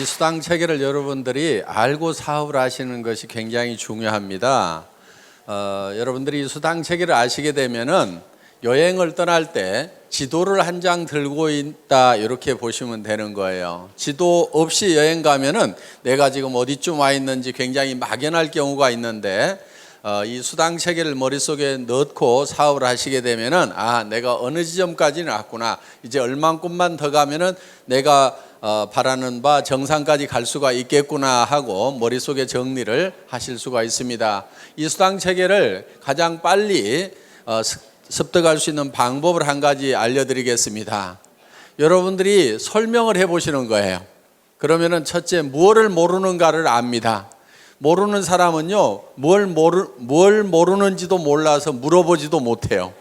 이 수당 체계를 여러분들이 알고 사업을 하시는 것이 굉장히 중요합니다. 여러분들이 이 수당 체계를 아시게 되면은 여행을 떠날 때 지도를 한 장 들고 있다 이렇게 보시면 되는 거예요. 지도 없이 여행 가면은 내가 지금 어디쯤 와 있는지 굉장히 막연할 경우가 있는데 이 수당 체계를 머릿속에 넣고 사업을 하시게 되면은 내가 어느 지점까지는 왔구나. 이제 얼만큼만 더 가면은 내가 바라는 바 정상까지 갈 수가 있겠구나 하고 머릿속에 정리를 하실 수가 있습니다. 이 수당 체계를 가장 빨리 습득할 수 있는 방법을 한 가지 알려드리겠습니다. 여러분들이 설명을 해보시는 거예요. 그러면은 첫째 무엇을 모르는가를 압니다. 모르는 사람은요 뭘 모르는지도 몰라서 물어보지도 못해요.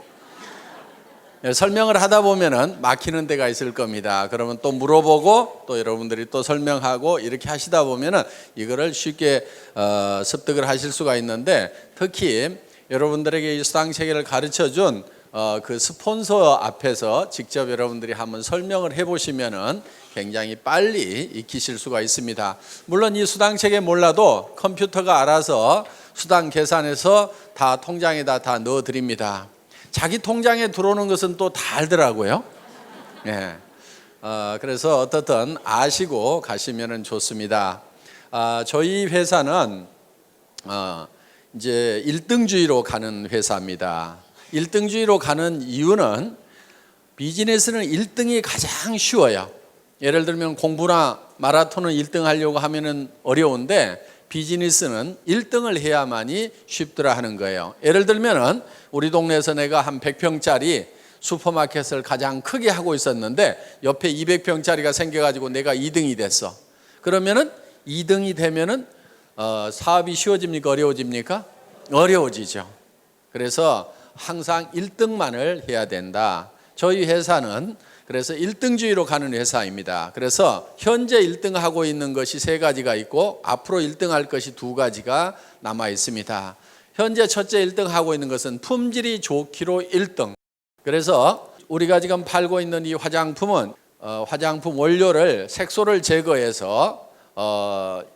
설명을 하다 보면은 막히는 데가 있을 겁니다. 그러면 또 물어보고 또 여러분들이 또 설명하고 이렇게 하시다 보면은 이거를 쉽게 습득을 하실 수가 있는데, 특히 여러분들에게 이 수당 체계를 가르쳐 준 그 스폰서 앞에서 직접 여러분들이 한번 설명을 해보시면은 굉장히 빨리 익히실 수가 있습니다. 물론 이 수당 체계 몰라도 컴퓨터가 알아서 수당 계산해서 다 통장에다 다 넣어 드립니다. 자기 통장에 들어오는 것은 또 다 알더라고요. 예. 그래서 어떻든 아시고 가시면은 좋습니다. 저희 회사는 이제 1등주의로 가는 회사입니다. 1등주의로 가는 이유는 비즈니스는 1등이 가장 쉬워요. 예를 들면 공부나 마라톤은 1등 하려고 하면은 어려운데 비즈니스는 1등을 해야만이 쉽더라 하는 거예요. 예를 들면은 우리 동네에서 내가 한 100평짜리 슈퍼마켓을 가장 크게 하고 있었는데 옆에 200평짜리가 생겨가지고 내가 2등이 됐어. 그러면은 2등이 되면은 사업이 쉬워집니까? 어려워집니까? 어려워지죠. 그래서 항상 1등만을 해야 된다. 저희 회사는 그래서 1등주의로 가는 회사입니다. 그래서 현재 1등 하고 있는 것이 3가지가 있고 앞으로 1등 할 것이 2가지가 남아 있습니다. 현재 첫째 1등 하고 있는 것은 품질이 좋기로 1등. 그래서 우리가 지금 팔고 있는 이 화장품은 화장품 원료를 색소를 제거해서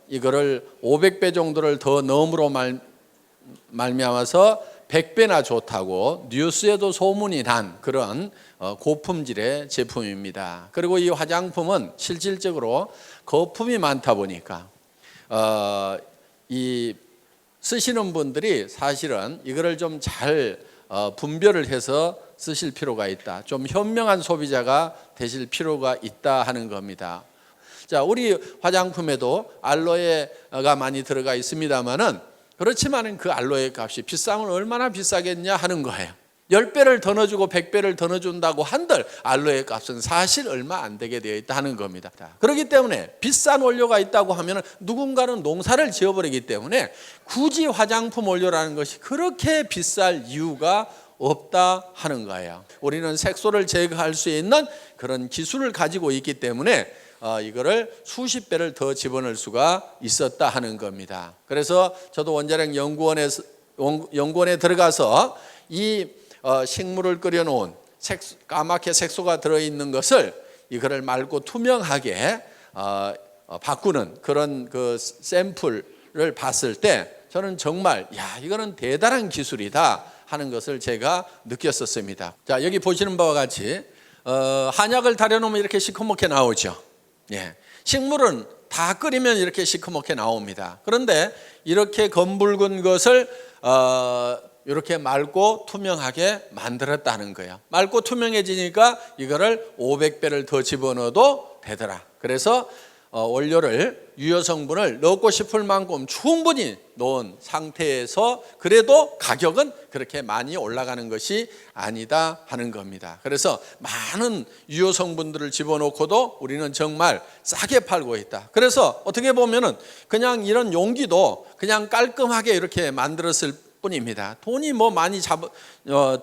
이거를 500배 정도를 더 넣음으로 말미암아서 100배나 좋다고 뉴스에도 소문이 난 그런 고품질의 제품입니다. 그리고 이 화장품은 실질적으로 거품이 많다 보니까 이 쓰시는 분들이 사실은 이거를 좀 잘 분별을 해서 쓰실 필요가 있다. 좀 현명한 소비자가 되실 필요가 있다 하는 겁니다. 자, 우리 화장품에도 알로에가 많이 들어가 있습니다만은 그렇지만은 그 알로에 값이 비싸면 얼마나 비싸겠냐 하는 거예요. 10배를 더 넣어주고 100배를 더 넣어준다고 한들 알로에 값은 사실 얼마 안 되게 되어 있다 하는 겁니다. 그렇기 때문에 비싼 원료가 있다고 하면 누군가는 농사를 지어버리기 때문에 굳이 화장품 원료라는 것이 그렇게 비쌀 이유가 없다 하는 거예요. 우리는 색소를 제거할 수 있는 그런 기술을 가지고 있기 때문에 이거를 수십 배를 더 집어넣을 수가 있었다 하는 겁니다. 그래서 저도 원자력 연구원에 들어가서 이 식물을 끓여놓은 까맣게 색소가 들어있는 것을 이거를 맑고 투명하게 바꾸는 그런 그 샘플을 봤을 때 저는 정말 이거는 대단한 기술이다 하는 것을 제가 느꼈었습니다. 자, 여기 보시는 바와 같이 한약을 달여놓으면 이렇게 시커멓게 나오죠. 예, 식물은 다 끓이면 이렇게 시커멓게 나옵니다. 그런데 이렇게 검붉은 것을 이렇게 맑고 투명하게 만들었다는 거예요. 맑고 투명해지니까 이거를 500배를 더 집어넣어도 되더라. 그래서 원료를 유효 성분을 넣고 싶을 만큼 충분히 넣은 상태에서 그래도 가격은 그렇게 많이 올라가는 것이 아니다 하는 겁니다. 그래서 많은 유효 성분들을 집어넣고도 우리는 정말 싸게 팔고 있다. 그래서 어떻게 보면은 그냥 이런 용기도 그냥 깔끔하게 이렇게 만들었을 뿐입니다. 돈이 뭐 많이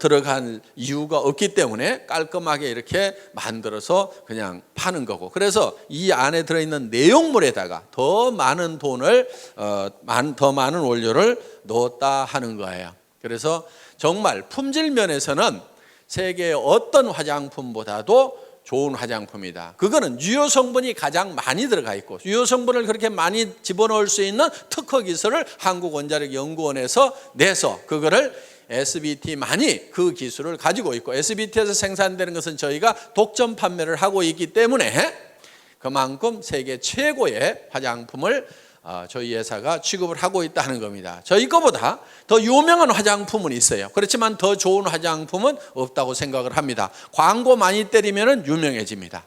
들어간 이유가 없기 때문에 깔끔하게 이렇게 만들어서 그냥 파는 거고, 그래서 이 안에 들어있는 내용물에다가 더 많은 돈을 더 많은 원료를 넣었다 하는 거예요. 그래서 정말 품질 면에서는 세계의 어떤 화장품보다도 좋은 화장품이다. 그거는 유효 성분이 가장 많이 들어가 있고 유효 성분을 그렇게 많이 집어넣을 수 있는 특허 기술을 한국원자력연구원에서 내서 그거를 SBT만이 그 기술을 가지고 있고 SBT에서 생산되는 것은 저희가 독점 판매를 하고 있기 때문에 그만큼 세계 최고의 화장품을 저희 회사가 취급을 하고 있다는 겁니다. 저희 거보다 더 유명한 화장품은 있어요. 그렇지만 더 좋은 화장품은 없다고 생각을 합니다. 광고 많이 때리면 유명해집니다.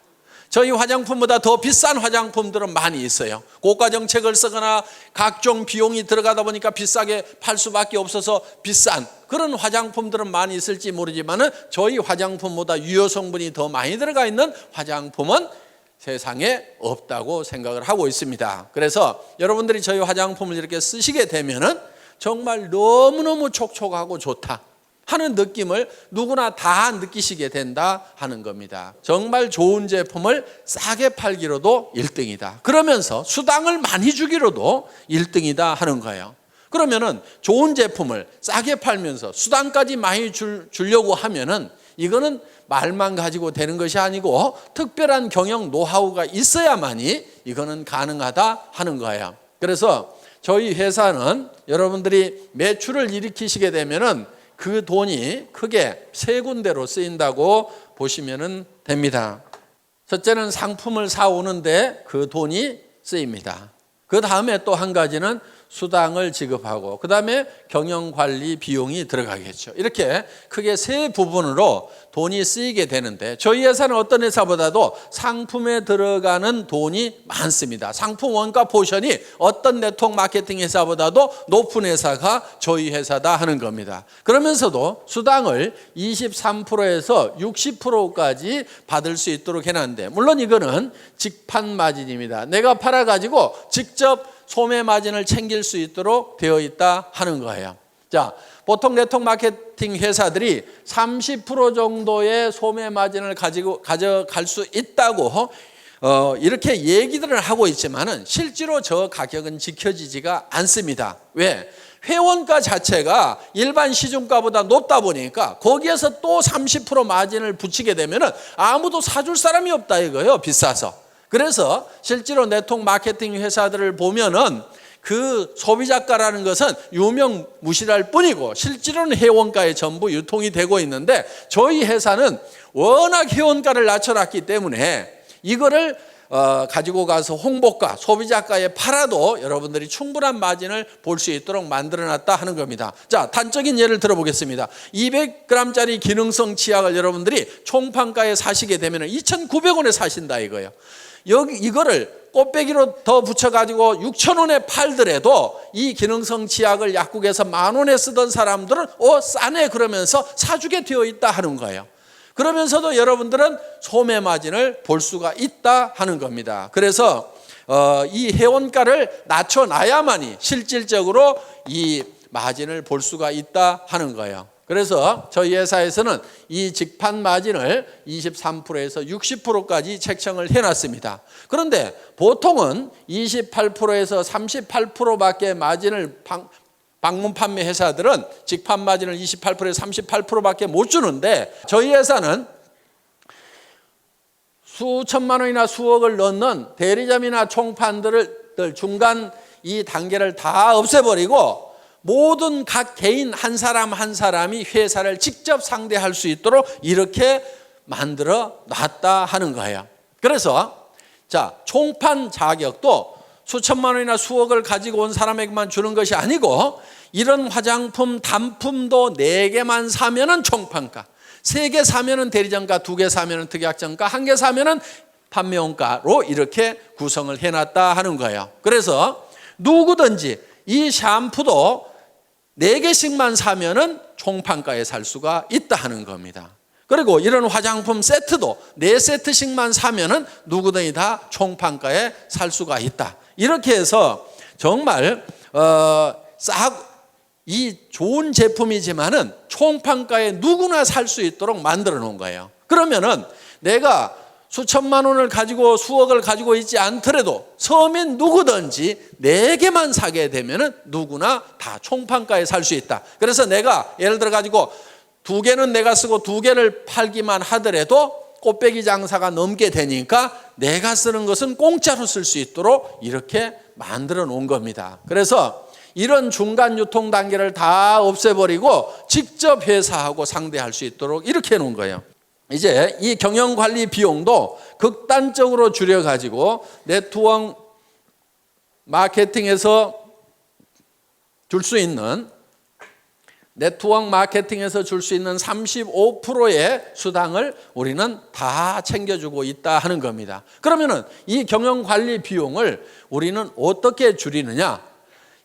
저희 화장품보다 더 비싼 화장품들은 많이 있어요. 고가 정책을 쓰거나 각종 비용이 들어가다 보니까 비싸게 팔 수밖에 없어서 비싼 그런 화장품들은 많이 있을지 모르지만 저희 화장품보다 유효 성분이 더 많이 들어가 있는 화장품은 세상에 없다고 생각을 하고 있습니다. 그래서 여러분들이 저희 화장품을 이렇게 쓰시게 되면은 정말 너무너무 촉촉하고 좋다 하는 느낌을 누구나 다 느끼시게 된다 하는 겁니다. 정말 좋은 제품을 싸게 팔기로도 1등이다. 그러면서 수당을 많이 주기로도 1등이다 하는 거예요. 그러면은 좋은 제품을 싸게 팔면서 수당까지 많이 주려고 하면은 이거는 말만 가지고 되는 것이 아니고 특별한 경영 노하우가 있어야만이 이거는 가능하다 하는 거예요. 그래서 저희 회사는 여러분들이 매출을 일으키시게 되면은 그 돈이 크게 세 군데로 쓰인다고 보시면 됩니다. 첫째는 상품을 사오는데 그 돈이 쓰입니다. 그 다음에 또 한 가지는 수당을 지급하고 그 다음에 경영관리 비용이 들어가겠죠. 이렇게 크게 세 부분으로 돈이 쓰이게 되는데 저희 회사는 어떤 회사보다도 상품에 들어가는 돈이 많습니다. 상품 원가 포션이 어떤 네트워크 마케팅 회사보다도 높은 회사가 저희 회사다 하는 겁니다. 그러면서도 수당을 23%에서 60%까지 받을 수 있도록 해놨는데 물론 이거는 직판 마진입니다. 내가 팔아가지고 직접 소매 마진을 챙길 수 있도록 되어 있다 하는 거예요. 자, 보통 네트워크 마케팅 회사들이 30% 정도의 소매 마진을 가져갈 수 있다고 이렇게 얘기들을 하고 있지만은 실제로 저 가격은 지켜지지가 않습니다. 왜? 회원가 자체가 일반 시중가보다 높다 보니까 거기에서 또 30% 마진을 붙이게 되면은 아무도 사줄 사람이 없다 이거예요. 비싸서. 그래서 실제로 네트워크 마케팅 회사들을 보면은 그 소비자가라는 것은 유명무실할 뿐이고 실제로는 회원가에 전부 유통이 되고 있는데 저희 회사는 워낙 회원가를 낮춰놨기 때문에 이거를 가지고 가서 홍보가, 소비자가에 팔아도 여러분들이 충분한 마진을 볼 수 있도록 만들어놨다 하는 겁니다. 자, 단적인 예를 들어보겠습니다. 200g짜리 기능성 치약을 여러분들이 총판가에 사시게 되면 2,900원에 사신다 이거예요. 이거를 꽃배기로 더 붙여가지고 6,000원에 팔더라도 이 기능성 치약을 약국에서 10,000원에 쓰던 사람들은 싸네 그러면서 사주게 되어 있다 하는 거예요. 그러면서도 여러분들은 소매 마진을 볼 수가 있다 하는 겁니다. 그래서 이 회원가를 낮춰놔야만이 실질적으로 이 마진을 볼 수가 있다 하는 거예요. 그래서 저희 회사에서는 이 직판 마진을 23%에서 60%까지 책정을 해놨습니다. 그런데 보통은 28%에서 38%밖에 마진을 방문 판매 회사들은 직판 마진을 28%에서 38%밖에 못 주는데 저희 회사는 수천만 원이나 수억을 넣는 대리점이나 총판들을 중간 이 단계를 다 없애버리고 모든 각 개인 한 사람 한 사람이 회사를 직접 상대할 수 있도록 이렇게 만들어 놨다 하는 거예요. 그래서 자, 총판 자격도 수천만 원이나 수억을 가지고 온 사람에게만 주는 것이 아니고 이런 화장품 단품도 4개만 사면은 총판가, 3개 사면은 대리점가, 2개 사면은 특약점가, 1개 사면은 판매원가로 이렇게 구성을 해놨다 하는 거예요. 그래서 누구든지 이 샴푸도 4개씩만 사면은 총판가에 살 수가 있다 하는 겁니다. 그리고 이런 화장품 세트도 4세트씩만 사면은 누구든지 다 총판가에 살 수가 있다. 이렇게 해서 정말 이 좋은 제품이지만은 총판가에 누구나 살 수 있도록 만들어 놓은 거예요. 그러면은 내가 수천만 원을 가지고 수억을 가지고 있지 않더라도 서민 누구든지 4개만 사게 되면은 누구나 다 총판가에 살 수 있다. 그래서 내가 예를 들어 가지고 2개는 내가 쓰고 2개를 팔기만 하더라도 꽃배기 장사가 넘게 되니까 내가 쓰는 것은 공짜로 쓸 수 있도록 이렇게 만들어 놓은 겁니다. 그래서 이런 중간 유통 단계를 다 없애버리고 직접 회사하고 상대할 수 있도록 이렇게 해놓은 거예요. 이제 이 경영관리 비용도 극단적으로 줄여가지고 네트워크 마케팅에서 줄 수 있는 35%의 수당을 우리는 다 챙겨주고 있다 하는 겁니다. 그러면은 이 경영관리 비용을 우리는 어떻게 줄이느냐?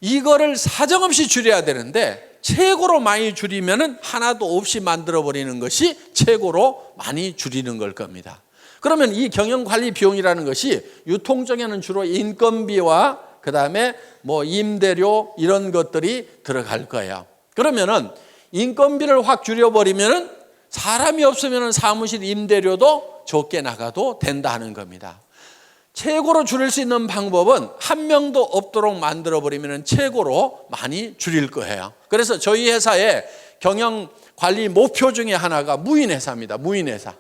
이거를 사정없이 줄여야 되는데 최고로 많이 줄이면은 하나도 없이 만들어버리는 것이 최고로 많이 줄이는 걸 겁니다. 그러면 이 경영관리 비용이라는 것이 유통적에는 주로 인건비와 그 다음에 뭐 임대료 이런 것들이 들어갈 거예요. 그러면은 인건비를 확 줄여버리면은 사람이 없으면은 사무실 임대료도 적게 나가도 된다 하는 겁니다. 최고로 줄일 수 있는 방법은 한 명도 없도록 만들어버리면 최고로 많이 줄일 거예요. 그래서 저희 회사의 경영관리 목표 중에 하나가 무인회사입니다. 무인회사.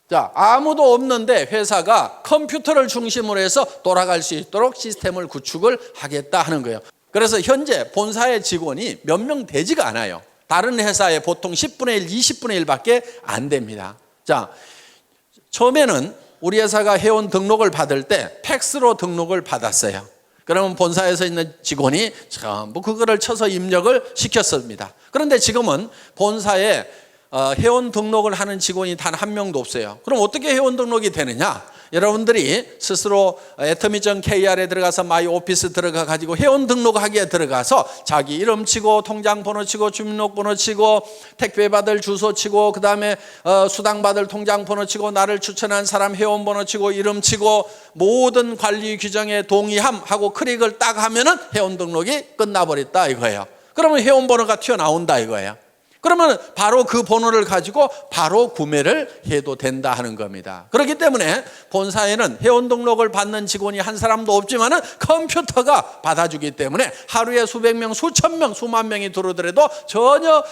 자, 아무도 없는데 회사가 컴퓨터를 중심으로 해서 돌아갈 수 있도록 시스템을 구축을 하겠다 하는 거예요. 그래서 현재 본사의 직원이 몇 명 되지가 않아요. 다른 회사에 보통 10분의 1, 20분의 1밖에 안 됩니다. 자, 처음에는 우리 회사가 회원 등록을 받을 때 팩스로 등록을 받았어요. 그러면 본사에서 있는 직원이 전부 그거를 쳐서 입력을 시켰습니다. 그런데 지금은 본사에 회원 등록을 하는 직원이 단 한 명도 없어요. 그럼 어떻게 회원 등록이 되느냐? 여러분들이 스스로 atomy.kr에 들어가서 마이 오피스 들어가 가지고 회원 등록하기에 들어가서 자기 이름 치고 통장 번호 치고 주민등록번호 치고 택배 받을 주소 치고 그 다음에 수당 받을 통장 번호 치고 나를 추천한 사람 회원 번호 치고 이름 치고 모든 관리 규정에 동의함 하고 클릭을 딱 하면은 회원 등록이 끝나버렸다 이거예요. 그러면 회원 번호가 튀어나온다 이거예요. 그러면 바로 그 번호를 가지고 바로 구매를 해도 된다 하는 겁니다. 그렇기 때문에 본사에는 회원 등록을 받는 직원이 한 사람도 없지만은 컴퓨터가 받아주기 때문에 하루에 수백 명, 수천 명, 수만 명이 들어오더라도 전혀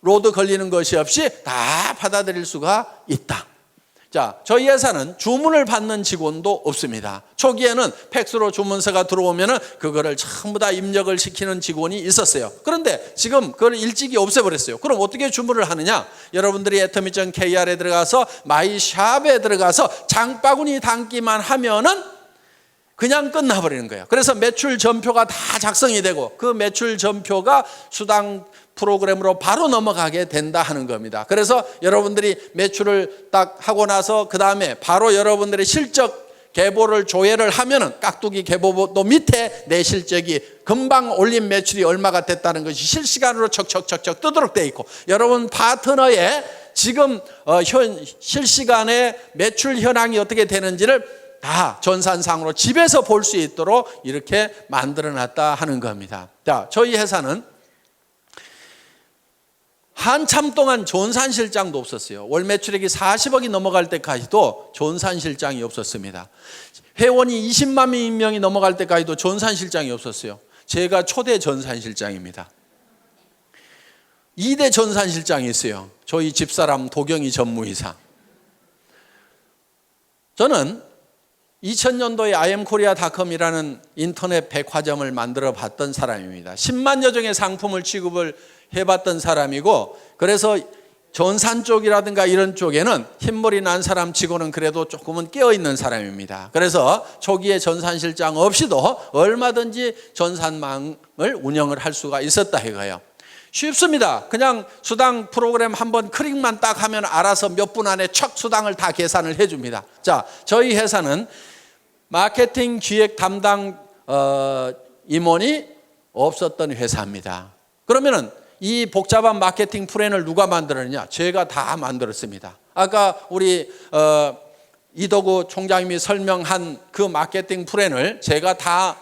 로드 걸리는 것이 없이 다 받아들일 수가 있다. 자, 저희 회사는 주문을 받는 직원도 없습니다. 초기에는 팩스로 주문서가 들어오면은 그거를 전부 다 입력을 시키는 직원이 있었어요. 그런데 지금 그걸 일찍이 없애버렸어요. 그럼 어떻게 주문을 하느냐? 여러분들이 atomy.kr에 들어가서 마이샵에 들어가서 장바구니 담기만 하면은 그냥 끝나버리는 거예요. 그래서 매출 전표가 다 작성이 되고 그 매출 전표가 수당 프로그램으로 바로 넘어가게 된다 하는 겁니다. 그래서 여러분들이 매출을 딱 하고 나서 그 다음에 바로 여러분들의 실적 계보를 조회를 하면은 깍두기 계보도 밑에 내 실적이 금방 올린 매출이 얼마가 됐다는 것이 실시간으로 척척척척 뜨도록 돼 있고 여러분 파트너의 지금 실시간에 매출 현황이 어떻게 되는지를 다 전산상으로 집에서 볼 수 있도록 이렇게 만들어 놨다 하는 겁니다. 자, 저희 회사는 한참 동안 전산실장도 없었어요. 월 매출액이 40억이 넘어갈 때까지도 전산실장이 없었습니다. 회원이 20만 명이 넘어갈 때까지도 전산실장이 없었어요. 제가 초대 전산실장입니다. 2대 전산실장이 있어요. 저희 집사람 도경이 전무이사. 저는 2000년도에 IamKorea.com이라는 인터넷 백화점을 만들어 봤던 사람입니다. 10만여 종의 상품을 취급을 해봤던 사람이고 그래서 전산 쪽이라든가 이런 쪽에는 흰머리 난 사람 치고는 그래도 조금은 깨어있는 사람입니다. 그래서 초기에 전산실장 없이도 얼마든지 전산망을 운영을 할 수가 있었다 이거예요. 쉽습니다. 그냥 수당 프로그램 한번 클릭만 딱 하면 알아서 몇 분 안에 척 수당을 다 계산을 해줍니다. 자, 저희 회사는 마케팅 기획 담당 임원이 없었던 회사입니다. 그러면은 이 복잡한 마케팅 플랜을 누가 만들었느냐? 제가 다 만들었습니다. 아까 우리 이덕우 총장님이 설명한 그 마케팅 플랜을 제가 다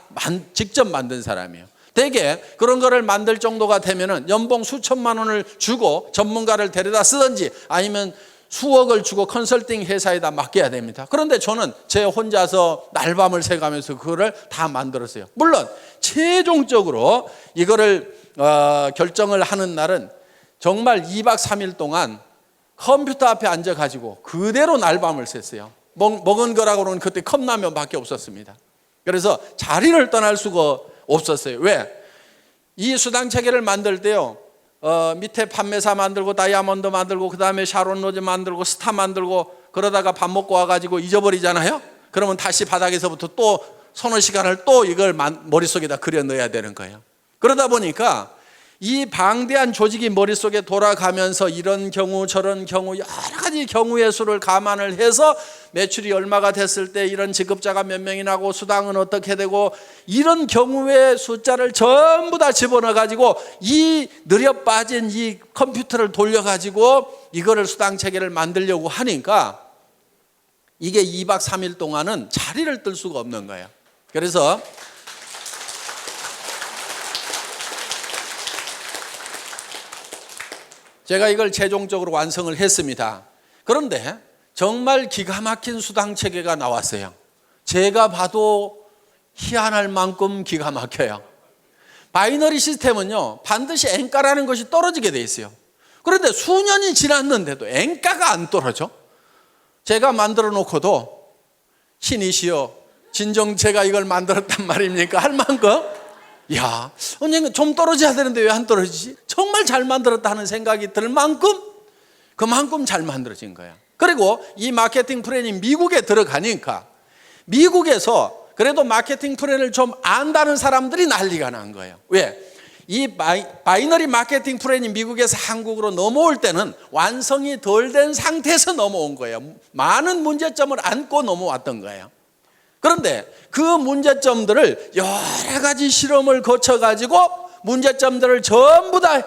직접 만든 사람이에요. 대개 그런 거를 만들 정도가 되면은 연봉 수천만 원을 주고 전문가를 데려다 쓰든지 아니면 수억을 주고 컨설팅 회사에다 맡겨야 됩니다. 그런데 저는 제 혼자서 날밤을 새가면서 그거를 다 만들었어요. 물론 최종적으로 이거를 결정을 하는 날은 정말 2박 3일 동안 컴퓨터 앞에 앉아가지고 그대로 날밤을 샜어요. 먹은 거라고는 그때 컵라면밖에 없었습니다. 그래서 자리를 떠날 수가 없었어요. 왜? 이 수당 체계를 만들 때요, 밑에 판매사 만들고 다이아몬드 만들고 그 다음에 샤론 로즈 만들고 스타 만들고 그러다가 밥 먹고 와가지고 잊어버리잖아요. 그러면 다시 바닥에서부터 또 서너 시간을 또 이걸 머릿속에다 그려 넣어야 되는 거예요. 그러다 보니까 이 방대한 조직이 머릿속에 돌아가면서 이런 경우 저런 경우 여러 가지 경우의 수를 감안을 해서 매출이 얼마가 됐을 때 이런 지급자가 몇 명이 나고 수당은 어떻게 되고 이런 경우의 숫자를 전부 다 집어넣어 가지고 이 느려 빠진 이 컴퓨터를 돌려 가지고 이거를 수당 체계를 만들려고 하니까 이게 2박 3일 동안은 자리를 뜰 수가 없는 거예요. 그래서 제가 이걸 최종적으로 완성을 했습니다. 그런데 정말 기가 막힌 수당 체계가 나왔어요. 제가 봐도 희한할 만큼 기가 막혀요. 바이너리 시스템은요, 반드시 엔가라는 것이 떨어지게 돼 있어요. 그런데 수년이 지났는데도 엔가가 안 떨어져. 제가 만들어 놓고도 신이시여 진정 제가 이걸 만들었단 말입니까? 할 만큼 야, 언젠가 좀 떨어져야 되는데 왜 안 떨어지지? 정말 잘 만들었다 하는 생각이 들 만큼 그만큼 잘 만들어진 거야. 그리고 이 마케팅 플랜이 미국에 들어가니까 미국에서 그래도 마케팅 플랜을 좀 안다는 사람들이 난리가 난 거예요. 왜? 이 바이너리 마케팅 플랜이 미국에서 한국으로 넘어올 때는 완성이 덜 된 상태에서 넘어온 거예요. 많은 문제점을 안고 넘어왔던 거예요. 그런데 그 문제점들을 여러 가지 실험을 거쳐가지고 문제점들을 전부 다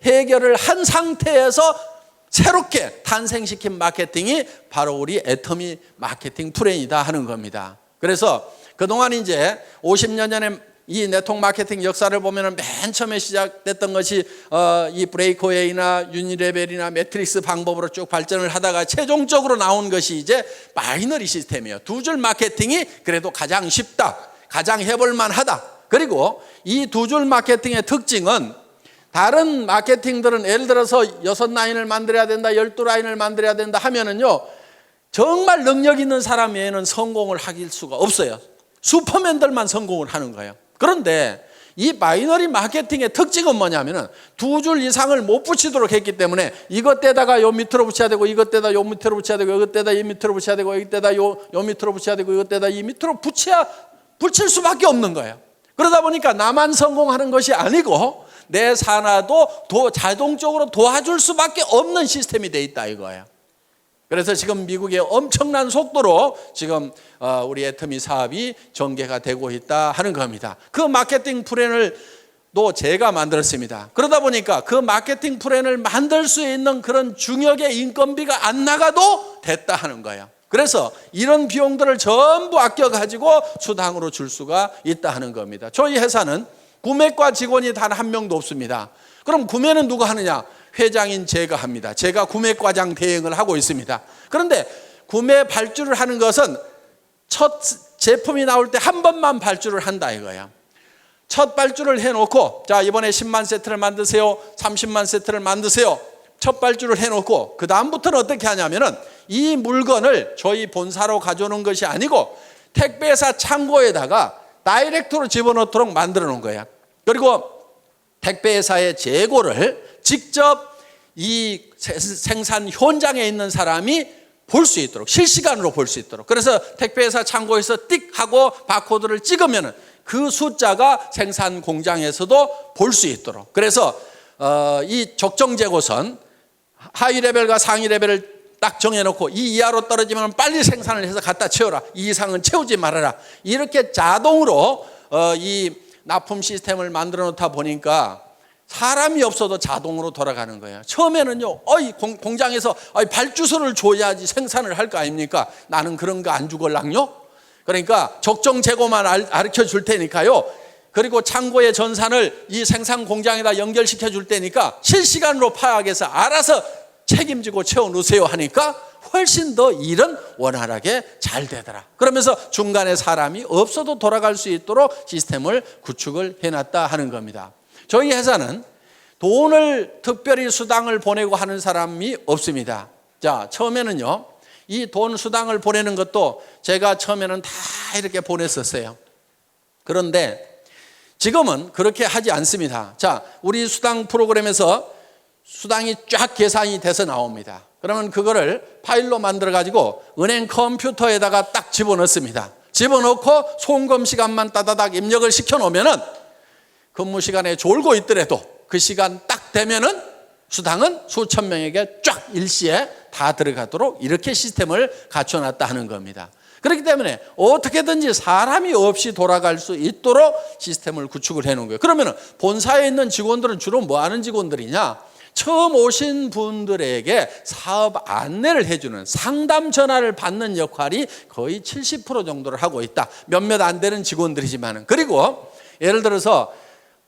해결을 한 상태에서 새롭게 탄생시킨 마케팅이 바로 우리 애터미 마케팅 플랜이다 하는 겁니다. 그래서 그동안 이제 50년 전에 이 네트워크 마케팅 역사를 보면 맨 처음에 시작됐던 것이 이 브레이크웨이나 유니레벨이나 매트릭스 방법으로 쭉 발전을 하다가 최종적으로 나온 것이 이제 바이너리 시스템이에요. 두 줄 마케팅이 그래도 가장 쉽다, 가장 해볼만 하다. 그리고 이 두 줄 마케팅의 특징은 다른 마케팅들은 예를 들어서 6라인을 만들어야 된다, 12라인을 만들어야 된다 하면은요, 정말 능력 있는 사람 외에는 성공을 하길 수가 없어요. 슈퍼맨들만 성공을 하는 거예요. 그런데 이 바이너리 마케팅의 특징은 뭐냐면은 두 줄 이상을 못 붙이도록 했기 때문에 이것 때다가 요 밑으로 붙여야 되고 이것 때다 요 밑으로 붙여야 되고 이것 때다 이 밑으로 붙여야 되고 이것 때다 요 밑으로 붙여야 되고 이것 때다 이 밑으로 붙일 수밖에 없는 거예요. 그러다 보니까 나만 성공하는 것이 아니고 내 산하도 자동적으로 도와줄 수밖에 없는 시스템이 돼 있다 이거예요. 그래서 지금 미국의 엄청난 속도로 지금 우리 애터미 사업이 전개가 되고 있다 하는 겁니다. 그 마케팅 플랜을 또 제가 만들었습니다. 그러다 보니까 그 마케팅 플랜을 만들 수 있는 그런 중역의 인건비가 안 나가도 됐다 하는 거예요. 그래서 이런 비용들을 전부 아껴가지고 수당으로 줄 수가 있다 하는 겁니다. 저희 회사는 구매과 직원이 단 한 명도 없습니다. 그럼 구매는 누가 하느냐? 회장인 제가 합니다. 제가 구매과장 대행을 하고 있습니다. 그런데 구매 발주를 하는 것은 첫 제품이 나올 때 한 번만 발주를 한다 이거야. 첫 발주를 해놓고 자 이번에 10만 세트를 만드세요, 30만 세트를 만드세요. 첫 발주를 해놓고 그 다음부터는 어떻게 하냐면은 이 물건을 저희 본사로 가져오는 것이 아니고 택배사 창고에다가 다이렉트로 집어넣도록 만들어 놓은 거야. 그리고 택배사의 재고를 직접 이 생산 현장에 있는 사람이 볼 수 있도록 실시간으로 볼 수 있도록 그래서 택배회사 창고에서 띡 하고 바코드를 찍으면 그 숫자가 생산 공장에서도 볼 수 있도록 그래서 이 적정 재고선 하위 레벨과 상위 레벨을 딱 정해놓고 이 이하로 떨어지면 빨리 생산을 해서 갖다 채워라, 이 이상은 채우지 말아라, 이렇게 자동으로 이 납품 시스템을 만들어 놓다 보니까 사람이 없어도 자동으로 돌아가는 거예요. 처음에는요, 공장에서 발주서를 줘야지 생산을 할 거 아닙니까? 나는 그런 거 안 주걸랑요? 그러니까 적정 재고만 가르쳐 줄 테니까요. 그리고 창고의 전산을 이 생산 공장에다 연결시켜 줄 테니까 실시간으로 파악해서 알아서 책임지고 채워 놓으세요 하니까 훨씬 더 일은 원활하게 잘 되더라. 그러면서 중간에 사람이 없어도 돌아갈 수 있도록 시스템을 구축을 해놨다 하는 겁니다. 저희 회사는 돈을 특별히 수당을 보내고 하는 사람이 없습니다. 자, 처음에는요, 이 돈 수당을 보내는 것도 제가 처음에는 다 이렇게 보냈었어요. 그런데 지금은 그렇게 하지 않습니다. 자, 우리 수당 프로그램에서 수당이 쫙 계산이 돼서 나옵니다. 그러면 그거를 파일로 만들어 가지고 은행 컴퓨터에다가 딱 집어넣습니다. 집어넣고 송금 시간만 따다닥 입력을 시켜 놓으면은 근무 시간에 졸고 있더라도 그 시간 딱 되면은 수당은 수천 명에게 쫙 일시에 다 들어가도록 이렇게 시스템을 갖춰놨다 하는 겁니다. 그렇기 때문에 어떻게든지 사람이 없이 돌아갈 수 있도록 시스템을 구축을 해놓은 거예요. 그러면 본사에 있는 직원들은 주로 뭐 하는 직원들이냐? 처음 오신 분들에게 사업 안내를 해주는 상담 전화를 받는 역할이 거의 70% 정도를 하고 있다. 몇몇 안 되는 직원들이지만은. 그리고 예를 들어서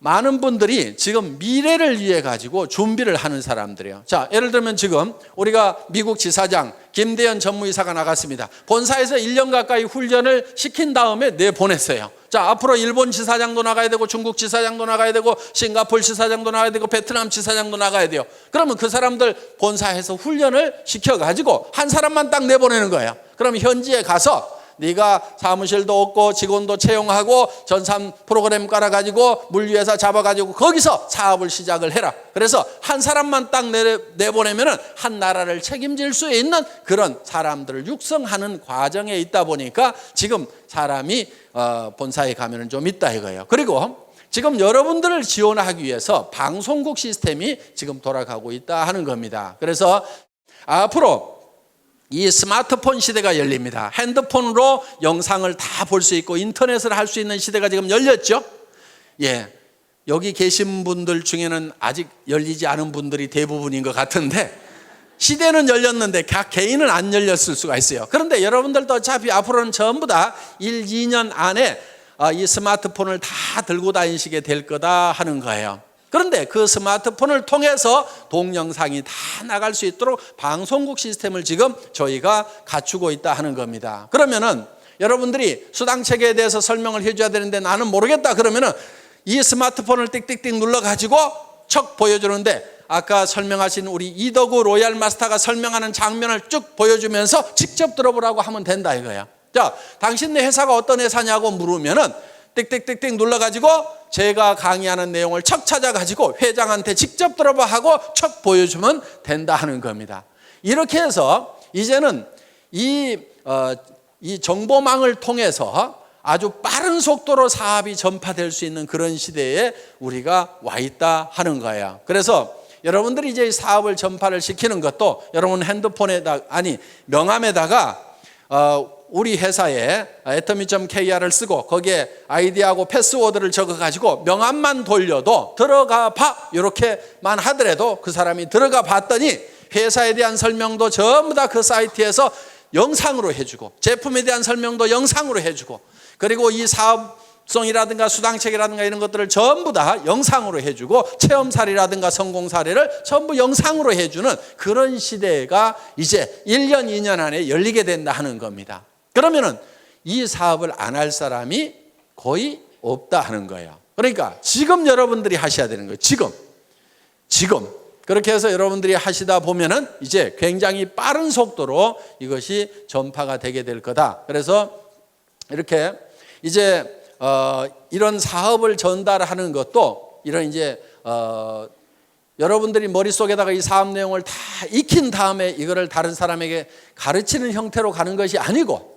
많은 분들이 지금 미래를 위해 가지고 준비를 하는 사람들이에요. 자, 예를 들면 지금 우리가 미국 지사장 김대현 전무이사가 나갔습니다. 본사에서 1년 가까이 훈련을 시킨 다음에 내보냈어요. 자, 앞으로 일본 지사장도 나가야 되고 중국 지사장도 나가야 되고 싱가포르 지사장도 나가야 되고 베트남 지사장도 나가야 돼요. 그러면 그 사람들 본사에서 훈련을 시켜가지고 한 사람만 딱 내보내는 거예요. 그럼 현지에 가서 네가 사무실도 없고 직원도 채용하고 전산 프로그램 깔아가지고 물류회사 잡아가지고 거기서 사업을 시작을 해라. 그래서 한 사람만 딱 내보내면은 한 나라를 책임질 수 있는 그런 사람들을 육성하는 과정에 있다 보니까 지금 사람이 본사에 가면은 좀 있다 이거예요. 그리고 지금 여러분들을 지원하기 위해서 방송국 시스템이 지금 돌아가고 있다 하는 겁니다. 그래서 앞으로 이 스마트폰 시대가 열립니다. 핸드폰으로 영상을 다 볼 수 있고 인터넷을 할 수 있는 시대가 지금 열렸죠. 예, 여기 계신 분들 중에는 아직 열리지 않은 분들이 대부분인 것 같은데 시대는 열렸는데 각 개인은 안 열렸을 수가 있어요. 그런데 여러분들도 어차피 앞으로는 전부 다 1, 2년 안에 이 스마트폰을 다 들고 다니시게 될 거다 하는 거예요. 그런데 그 스마트폰을 통해서 동영상이 다 나갈 수 있도록 방송국 시스템을 지금 저희가 갖추고 있다 하는 겁니다. 그러면은 여러분들이 수당 체계에 대해서 설명을 해줘야 되는데 나는 모르겠다 그러면은 이 스마트폰을 띡띡띡 눌러가지고 척 보여주는데 아까 설명하신 우리 이덕우 로얄 마스터가 설명하는 장면을 쭉 보여주면서 직접 들어보라고 하면 된다 이거야. 자, 당신네 회사가 어떤 회사냐고 물으면은 띡띡띡띡 눌러가지고 제가 강의하는 내용을 척 찾아가지고 회장한테 직접 들어봐 하고 척 보여주면 된다 하는 겁니다. 이렇게 해서 이제는 이 정보망을 통해서 아주 빠른 속도로 사업이 전파될 수 있는 그런 시대에 우리가 와 있다 하는 거예요. 그래서 여러분들이 이제 사업을 전파를 시키는 것도 여러분 핸드폰에다 명함에다가 우리 회사에 atomy.kr을 쓰고 거기에 아이디하고 패스워드를 적어가지고 명함만 돌려도 들어가 봐 이렇게만 하더라도 그 사람이 들어가 봤더니 회사에 대한 설명도 전부 다 그 사이트에서 영상으로 해주고 제품에 대한 설명도 영상으로 해주고 그리고 이 사업성이라든가 수당책이라든가 이런 것들을 전부 다 영상으로 해주고 체험 사례라든가 성공 사례를 전부 영상으로 해주는 그런 시대가 이제 1년, 2년 안에 열리게 된다 하는 겁니다. 그러면은 이 사업을 안 할 사람이 거의 없다 하는 거예요. 그러니까 지금 여러분들이 하셔야 되는 거예요. 지금. 그렇게 해서 여러분들이 하시다 보면은 이제 굉장히 빠른 속도로 이것이 전파가 되게 될 거다. 그래서 이렇게 이제 이런 사업을 전달하는 것도 이런 이제 여러분들이 머릿속에다가 이 사업 내용을 다 익힌 다음에 이거를 다른 사람에게 가르치는 형태로 가는 것이 아니고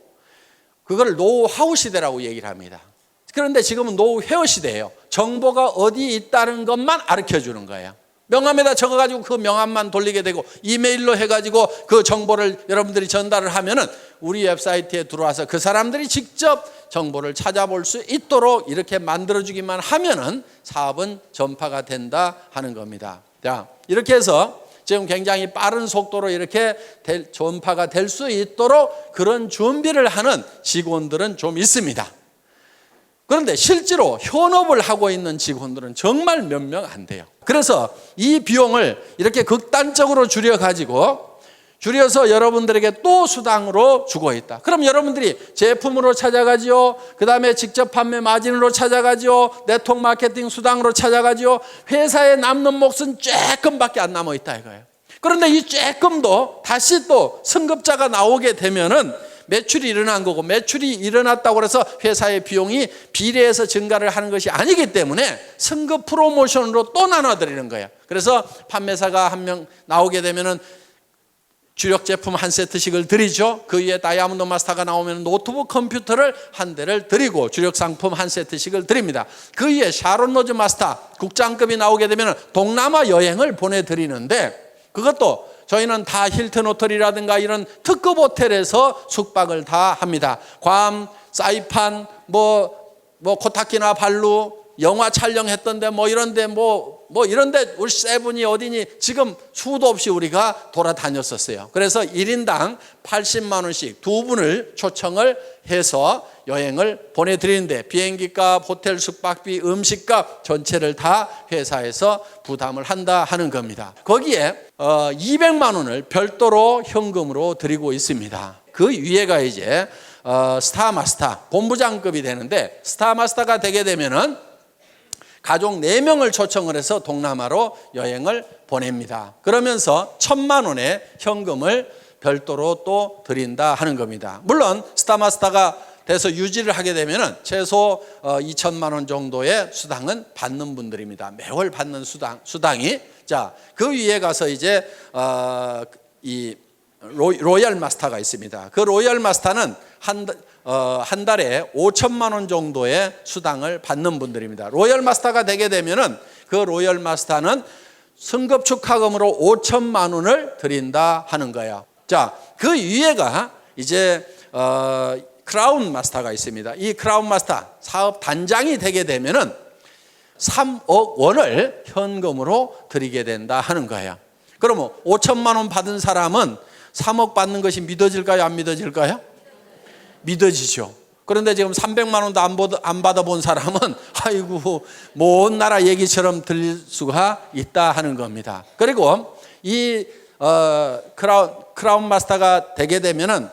그걸 노하우 시대라고 얘기를 합니다. 그런데 지금은 노회어 시대예요. 정보가 어디 있다는 것만 가르쳐주는 거예요. 명함에다 적어가지고 그 명함만 돌리게 되고 이메일로 해가지고 그 정보를 여러분들이 전달을 하면은 우리 웹사이트에 들어와서 그 사람들이 직접 정보를 찾아볼 수 있도록 이렇게 만들어주기만 하면은 사업은 전파가 된다 하는 겁니다. 자, 이렇게 해서 지금 굉장히 빠른 속도로 이렇게 전파가 될 수 있도록 그런 준비를 하는 직원들은 좀 있습니다. 그런데 실제로 현업을 하고 있는 직원들은 정말 몇 명 안 돼요. 그래서 이 비용을 이렇게 극단적으로 줄여가지고 줄여서 여러분들에게 또 수당으로 주고 있다. 그럼 여러분들이 제품으로 찾아가지요. 그 다음에 직접 판매 마진으로 찾아가지요. 네트워크 마케팅 수당으로 찾아가지요. 회사에 남는 몫은 조금밖에 안 남아 있다 이거예요. 그런데 이 조금도 다시 또 승급자가 나오게 되면은 매출이 일어난 거고, 매출이 일어났다고 해서 회사의 비용이 비례해서 증가를 하는 것이 아니기 때문에 승급 프로모션으로 또 나눠드리는 거예요. 그래서 판매사가 한 명 나오게 되면은 주력 제품 한 세트씩을 드리죠. 그 위에 다이아몬드 마스터가 나오면 노트북 컴퓨터를 한 대를 드리고 주력 상품 한 세트씩을 드립니다. 그 위에 샤론 로즈 마스터 국장급이 나오게 되면 동남아 여행을 보내드리는데, 그것도 저희는 다 힐튼 호텔이라든가 이런 특급 호텔에서 숙박을 다 합니다. 괌, 사이판, 코타키나 발루, 영화 촬영했던데 이런데 이런데 우리 세븐이 어디니 지금 수도 없이 우리가 돌아다녔었어요. 그래서 1인당 80만 원씩 두 분을 초청을 해서 여행을 보내드리는데 비행기값, 호텔 숙박비, 음식값 전체를 다 회사에서 부담을 한다 하는 겁니다. 거기에 200만 원을 별도로 현금으로 드리고 있습니다. 그 위에가 이제 스타마스터 본부장급이 되는데, 스타마스터가 되게 되면은 가족 4명을 초청을 해서 동남아로 여행을 보냅니다. 그러면서 1,000만 원의 현금을 별도로 또 드린다 하는 겁니다. 물론 스타마스터가 돼서 유지를 하게 되면은 최소 2,000만 원 정도의 수당은 받는 분들입니다. 매월 받는 수당이. 자, 그 위에 가서 이제 이 로얄 마스터가 있습니다. 그 로얄 마스터는 한 달에 5천만 원 정도의 수당을 받는 분들입니다. 로얄 마스터가 되게 되면은 그 로얄 마스터는 승급 축하금으로 5천만 원을 드린다 하는 거예요. 자, 그 위에가 이제 크라운 마스터가 있습니다. 이 크라운 마스터 사업 단장이 되게 되면은 3억 원을 현금으로 드리게 된다 하는 거예요. 그러면 5천만 원 받은 사람은 3억 받는 것이 믿어질까요? 안 믿어질까요? 믿어지죠. 그런데 지금 300만 원도 안 받아본 사람은 아이고 먼 나라 얘기처럼 들릴 수가 있다 하는 겁니다. 그리고 이 크라운 마스터가 되게 되면은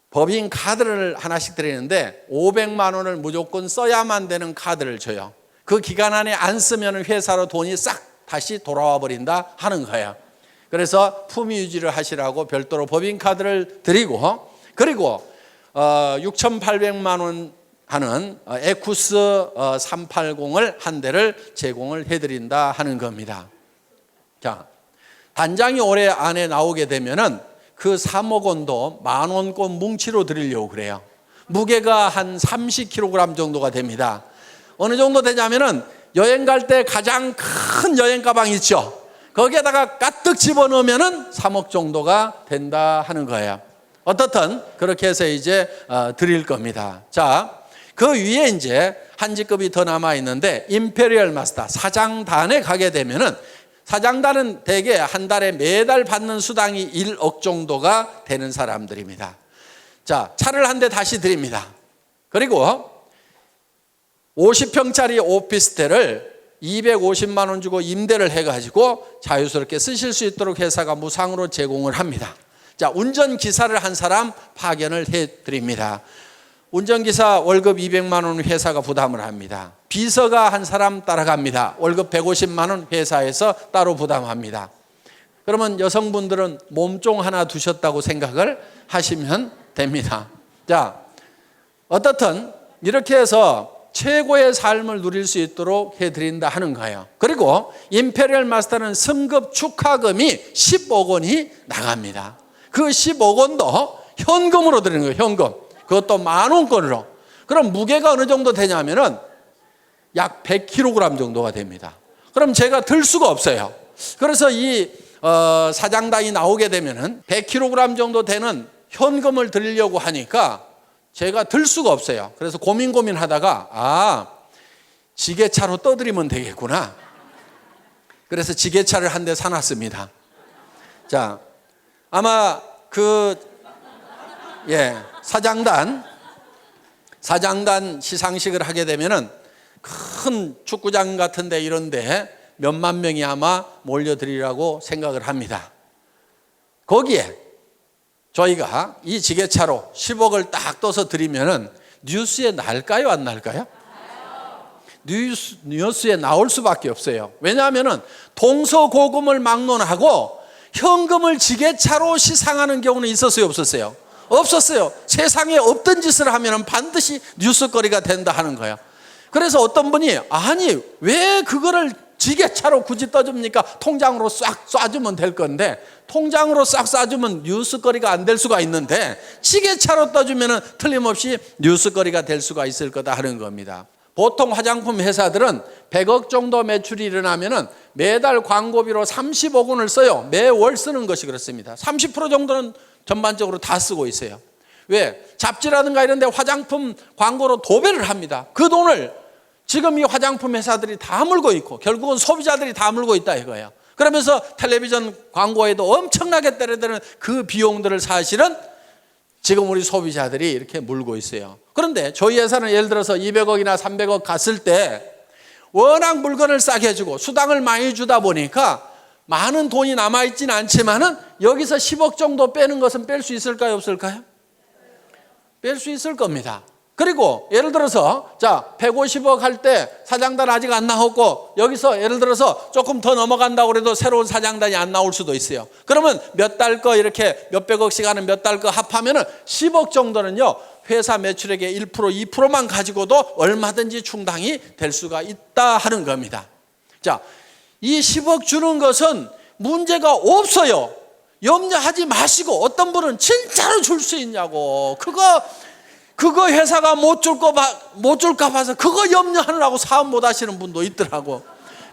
법인 카드를 하나씩 드리는데 500만 원을 무조건 써야만 되는 카드를 줘요. 그 기간 안에 안 쓰면 회사로 돈이 싹 다시 돌아와 버린다 하는 거예요. 그래서 품위 유지를 하시라고 별도로 법인 카드를 드리고, 그리고 6,800만 원 하는 에쿠스 380을 한 대를 제공을 해드린다 하는 겁니다. 자, 단장이 올해 안에 나오게 되면은 그 3억 원도 10,000원권 뭉치로 드리려고 그래요. 무게가 한 30kg 정도가 됩니다. 어느 정도 되냐면은 여행 갈 때 가장 큰 여행 가방 있죠. 거기에다가 가득 집어넣으면은 3억 정도가 된다 하는 거예요. 어떻든 그렇게 해서 이제 드릴 겁니다. 자, 그 위에 이제 한 직급이 더 남아 있는데 임페리얼 마스터 사장단에 가게 되면은, 사장단은 대개 한 달에 매달 받는 수당이 1억 정도가 되는 사람들입니다. 자, 차를 한 대 다시 드립니다. 그리고 50평짜리 오피스텔을 250만 원 주고 임대를 해가지고 자유스럽게 쓰실 수 있도록 회사가 무상으로 제공을 합니다. 자, 운전기사를 한 사람 파견을 해드립니다. 운전기사 월급 200만 원 회사가 부담을 합니다. 비서가 한 사람 따라갑니다. 월급 150만 원 회사에서 따로 부담합니다. 그러면 여성분들은 몸종 하나 두셨다고 생각을 하시면 됩니다. 자, 어떻든 이렇게 해서 최고의 삶을 누릴 수 있도록 해드린다 하는 거예요. 그리고 임페리얼 마스터는 승급 축하금이 10억 원이 나갑니다. 그 10억 원도 현금으로 드리는 거예요. 현금. 그것도 10,000원권으로. 그럼 무게가 어느 정도 되냐면은 약 100kg 정도가 됩니다. 그럼 제가 들 수가 없어요. 그래서 이 사장단이 나오게 되면은 100kg 정도 되는 현금을 드리려고 하니까 제가 들 수가 없어요. 그래서 고민하다가 지게차로 떠드리면 되겠구나. 그래서 지게차를 한 대 사놨습니다. 자, 아마 사장단 시상식을 하게 되면은 큰 축구장 같은데 이런데 몇만 명이 아마 몰려들이라고 생각을 합니다. 거기에 저희가 이 지게차로 10억을 딱 떠서 드리면은 뉴스에 날까요, 안 날까요? 뉴스에 나올 수밖에 없어요. 왜냐하면은 동서고금을 막론하고 현금을 지게차로 시상하는 경우는 있었어요, 없었어요? 없었어요. 세상에 없던 짓을 하면은 반드시 뉴스거리가 된다 하는 거예요. 그래서 어떤 분이 아니 왜 그거를 지게차로 굳이 떠줍니까? 통장으로 싹 쏴주면 될 건데, 통장으로 싹 쏴주면 뉴스거리가 안 될 수가 있는데 지게차로 떠주면 틀림없이 뉴스거리가 될 수가 있을 거다 하는 겁니다. 보통 화장품 회사들은 100억 정도 매출이 일어나면 매달 광고비로 30억 원을 써요. 매월 쓰는 것이 그렇습니다. 30% 정도는 전반적으로 다 쓰고 있어요. 왜? 잡지라든가 이런 데 화장품 광고로 도배를 합니다. 그 돈을 지금 이 화장품 회사들이 다 물고 있고 결국은 소비자들이 다 물고 있다 이거예요. 그러면서 텔레비전 광고에도 엄청나게 때려드는 그 비용들을 사실은 지금 우리 소비자들이 이렇게 물고 있어요. 그런데 저희 회사는 예를 들어서 200억이나 300억 갔을 때 워낙 물건을 싸게 주고 수당을 많이 주다 보니까 많은 돈이 남아있지는 않지만은 여기서 10억 정도 빼는 것은 뺄 수 있을까요, 없을까요? 뺄 수 있을 겁니다. 그리고 예를 들어서 자 150억 할 때 사장단 아직 안 나왔고 여기서 예를 들어서 조금 더 넘어간다고 해도 새로운 사장단이 안 나올 수도 있어요. 그러면 몇 달 거 이렇게 몇백억씩 하는 몇 달 거 합하면은 10억 정도는요 회사 매출액의 1% 2%만 가지고도 얼마든지 충당이 될 수가 있다 하는 겁니다. 자, 이 10억 주는 것은 문제가 없어요. 염려하지 마시고, 어떤 분은 진짜로 줄 수 있냐고 그거 회사가 못 줄까 봐서 그거 염려하느라고 사업 못 하시는 분도 있더라고.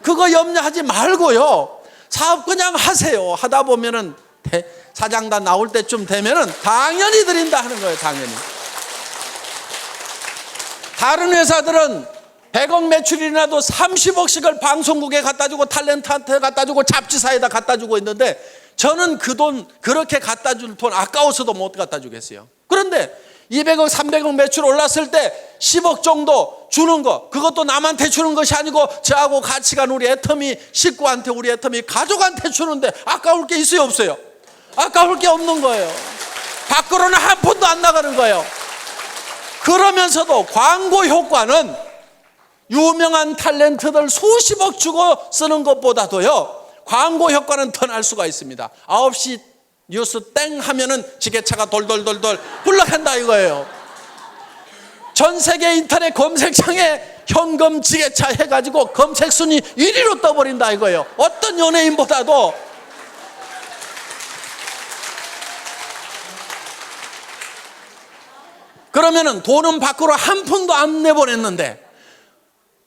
그거 염려하지 말고요 사업 그냥 하세요. 하다 보면은 사장단 나올 때쯤 되면은 당연히 드린다 하는 거예요. 당연히. 다른 회사들은 100억 매출이 나도 30억씩을 방송국에 갖다 주고 탤런트한테 갖다 주고 잡지사에다 갖다 주고 있는데 저는 그 돈 그렇게 갖다 줄 돈 아까워서도 못 갖다 주겠어요. 그런데 200억 300억 매출 올랐을 때 10억 정도 주는 거, 그것도 남한테 주는 것이 아니고 저하고 같이 간 우리 애터미 식구한테, 우리 애터미 가족한테 주는데 아까울 게 있어요, 없어요? 아까울 게 없는 거예요. 밖으로는 한 푼도 안 나가는 거예요. 그러면서도 광고 효과는 유명한 탤런트들 수십억 주고 쓰는 것보다도요 광고 효과는 더 날 수가 있습니다. 9시 뉴스 땡 하면은 지게차가 돌돌돌돌 굴러간다 이거예요. 전 세계 인터넷 검색창에 현금 지게차 해가지고 검색 순위 1위로 떠버린다 이거예요. 어떤 연예인보다도. 그러면은 돈은 밖으로 한 푼도 안 내보냈는데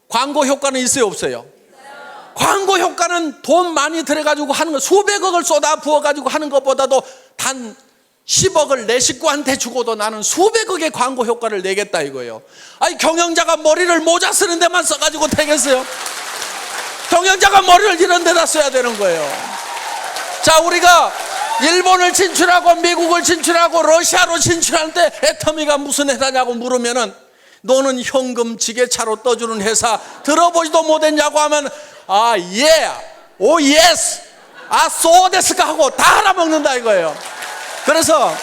광고 효과는 있어요, 없어요? 광고 효과는 돈 많이 들여가지고 하는 거, 수백억을 쏟아 부어가지고 하는 것보다도 단 10억을 내 식구한테 주고도 나는 수백억의 광고 효과를 내겠다 이거예요. 아니 경영자가 머리를 모자 쓰는 데만 써가지고 되겠어요? 경영자가 머리를 이런 데다 써야 되는 거예요. 자, 우리가 일본을 진출하고 미국을 진출하고 러시아로 진출할 때 애터미가 무슨 회사냐고 물으면은 너는 현금 지게차로 떠주는 회사 들어보지도 못했냐고 하면 아, 예, 오, 예스, 아, 소데스까 하고 다 알아먹는다 이거예요. 그래서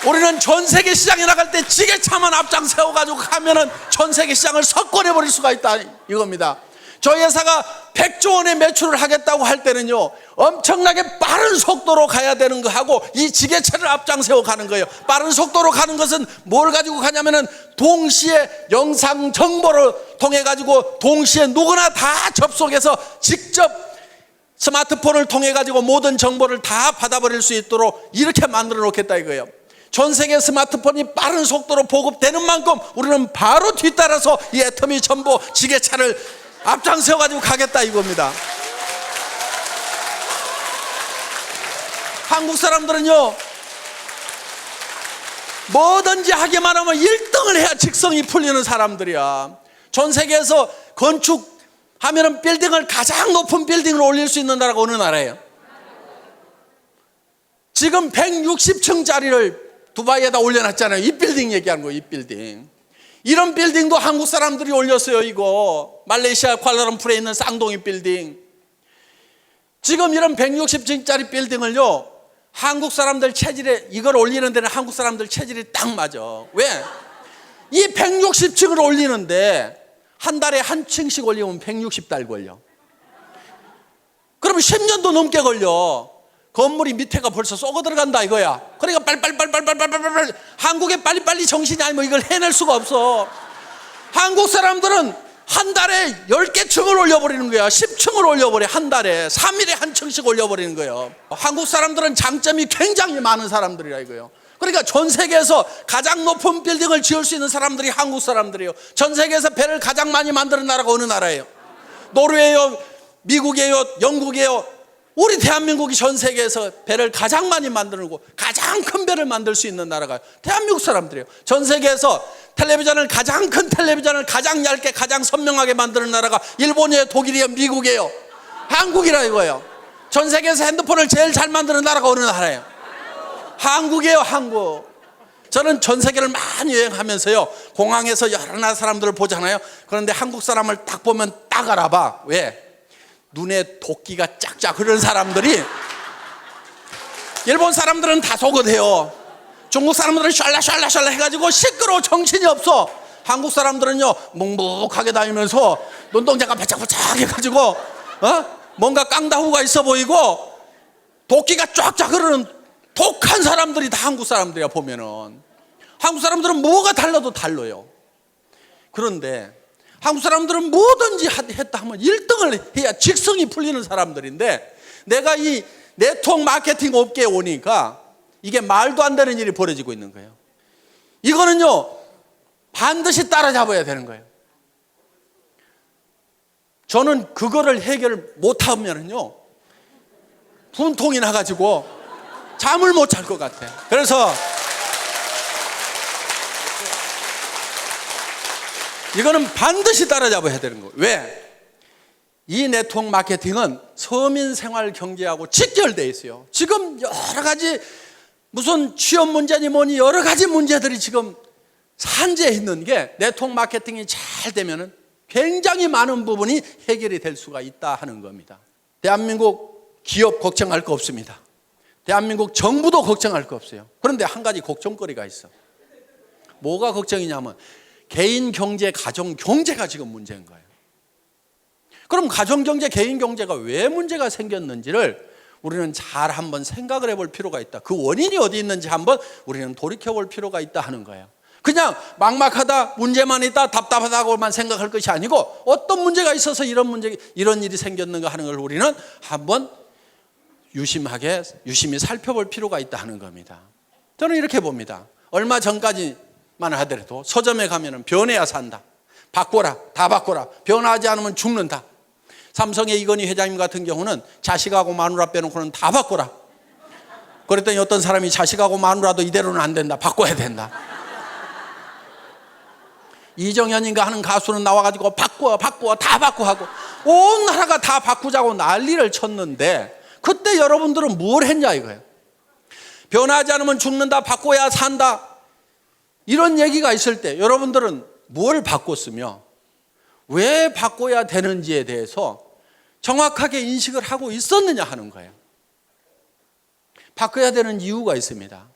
우리는 전 세계 시장에 나갈 때 지게차만 앞장 세워가지고 가면은 전 세계 시장을 석권해버릴 수가 있다 이겁니다. 저희 회사가 100조 원의 매출을 하겠다고 할 때는요 엄청나게 빠른 속도로 가야 되는 거하고 이 지게차를 앞장 세워 가는 거예요. 빠른 속도로 가는 것은 뭘 가지고 가냐면은 동시에 영상 정보를 통해 가지고 동시에 누구나 다 접속해서 직접 스마트폰을 통해 가지고 모든 정보를 다 받아버릴 수 있도록 이렇게 만들어 놓겠다 이거예요. 전 세계 스마트폰이 빠른 속도로 보급되는 만큼 우리는 바로 뒤따라서 이 애터미 전보 지게차를 앞장서 가지고 가겠다 이겁니다. 한국 사람들은요 뭐든지 하기만 하면 1등을 해야 직성이 풀리는 사람들이야. 전 세계에서 건축하면은 빌딩을 가장 높은 빌딩을 올릴 수 있는 나라가 어느 나라예요? 지금 160층짜리를 두바이에다 올려놨잖아요. 이 빌딩 얘기하는 거예요. 이 빌딩. 이런 빌딩도 한국 사람들이 올렸어요. 이거 말레이시아 쿠알라룸푸르에 있는 쌍둥이 빌딩. 지금 이런 160층짜리 빌딩을요 한국 사람들 체질에 이걸 올리는 데는 한국 사람들 체질이 딱 맞아. 왜? 이 160층을 올리는데 한 달에 한 층씩 올리면 160달 걸려. 그러면 10년도 넘게 걸려. 건물이 밑에가 벌써 썩어 들어간다 이거야. 그러니까 빨리 한국에 빨리 정신이 아니면 이걸 해낼 수가 없어. 한국 사람들은 한 달에 10개 층을 올려버리는 거야. 10층을 올려버려. 한 달에 3일에 한 층씩 올려버리는 거예요. 한국 사람들은 장점이 굉장히 많은 사람들이라 이거예요. 그러니까 전 세계에서 가장 높은 빌딩을 지을 수 있는 사람들이 한국 사람들이에요. 전 세계에서 배를 가장 많이 만드는 나라가 어느 나라예요? 노르웨이요, 미국이에요, 영국이에요. 우리 대한민국이 전 세계에서 배를 가장 많이 만들고 가장 큰 배를 만들 수 있는 나라가 대한민국 사람들이에요. 전 세계에서 텔레비전을 가장 큰 텔레비전을 가장 얇게 가장 선명하게 만드는 나라가 일본이에요, 독일이에요, 미국이에요, 한국이라 이거예요. 전 세계에서 핸드폰을 제일 잘 만드는 나라가 어느 나라예요? 한국이에요, 한국. 저는 전 세계를 많이 여행하면서요, 공항에서 여러 나라 사람들을 보잖아요. 그런데 한국 사람을 딱 보면 딱 알아봐. 왜? 눈에 도끼가 짝짝 흐르는 사람들이. 일본 사람들은 다 속어대요. 중국 사람들은 샬라샬라 해가지고 시끄러워 정신이 없어. 한국 사람들은요 묵묵하게 다니면서 눈동자가 바짝바짝 해가지고 뭔가 깡다후가 있어 보이고 도끼가 쫙쫙 흐르는 독한 사람들이 다 한국 사람들이야. 보면은 한국 사람들은 뭐가 달라도 달라요. 그런데 한국 사람들은 뭐든지 했다 하면 1등을 해야 직성이 풀리는 사람들인데, 내가 이 네트워크 마케팅 업계에 오니까 이게 말도 안 되는 일이 벌어지고 있는 거예요. 이거는요 반드시 따라잡아야 되는 거예요. 저는 그거를 해결 못하면은요 분통이 나가지고 잠을 못 잘 것 같아요. 그래서 이거는 반드시 따라잡아야 되는 거예요. 왜? 이 네트워크 마케팅은 서민 생활 경제하고 직결되어 있어요. 지금 여러 가지 무슨 취업 문제니 뭐니 여러 가지 문제들이 지금 산재해 있는 게 네트워크 마케팅이 잘 되면은 굉장히 많은 부분이 해결이 될 수가 있다 하는 겁니다. 대한민국 기업 걱정할 거 없습니다. 대한민국 정부도 걱정할 거 없어요. 그런데 한 가지 걱정거리가 있어. 뭐가 걱정이냐면 개인 경제, 가정 경제가 지금 문제인 거예요. 그럼 가정 경제, 개인 경제가 왜 문제가 생겼는지를 우리는 잘 한번 생각을 해볼 필요가 있다. 그 원인이 어디 있는지 한번 우리는 돌이켜볼 필요가 있다 하는 거예요. 그냥 막막하다, 문제만 있다, 답답하다고만 생각할 것이 아니고 어떤 문제가 있어서 이런 일이 생겼는가 하는 걸 우리는 한번 유심히 살펴볼 필요가 있다 하는 겁니다. 저는 이렇게 봅니다. 얼마 전까지만 하더라도 서점에 가면은 변해야 산다, 바꿔라, 다 바꿔라, 변하지 않으면 죽는다. 삼성의 이건희 회장님 같은 경우는 자식하고 마누라 빼놓고는 다 바꿔라. 그랬더니 어떤 사람이 자식하고 마누라도 이대로는 안 된다, 바꿔야 된다. 이정현인가 하는 가수는 나와가지고 바꿔 다 바꿔 하고 온 나라가 다 바꾸자고 난리를 쳤는데, 그때 여러분들은 뭘 했냐 이거예요. 변하지 않으면 죽는다, 바꿔야 산다, 이런 얘기가 있을 때 여러분들은 뭘 바꿨으며 왜 바꿔야 되는지에 대해서 정확하게 인식을 하고 있었느냐 하는 거예요. 바꿔야 되는 이유가 있습니다.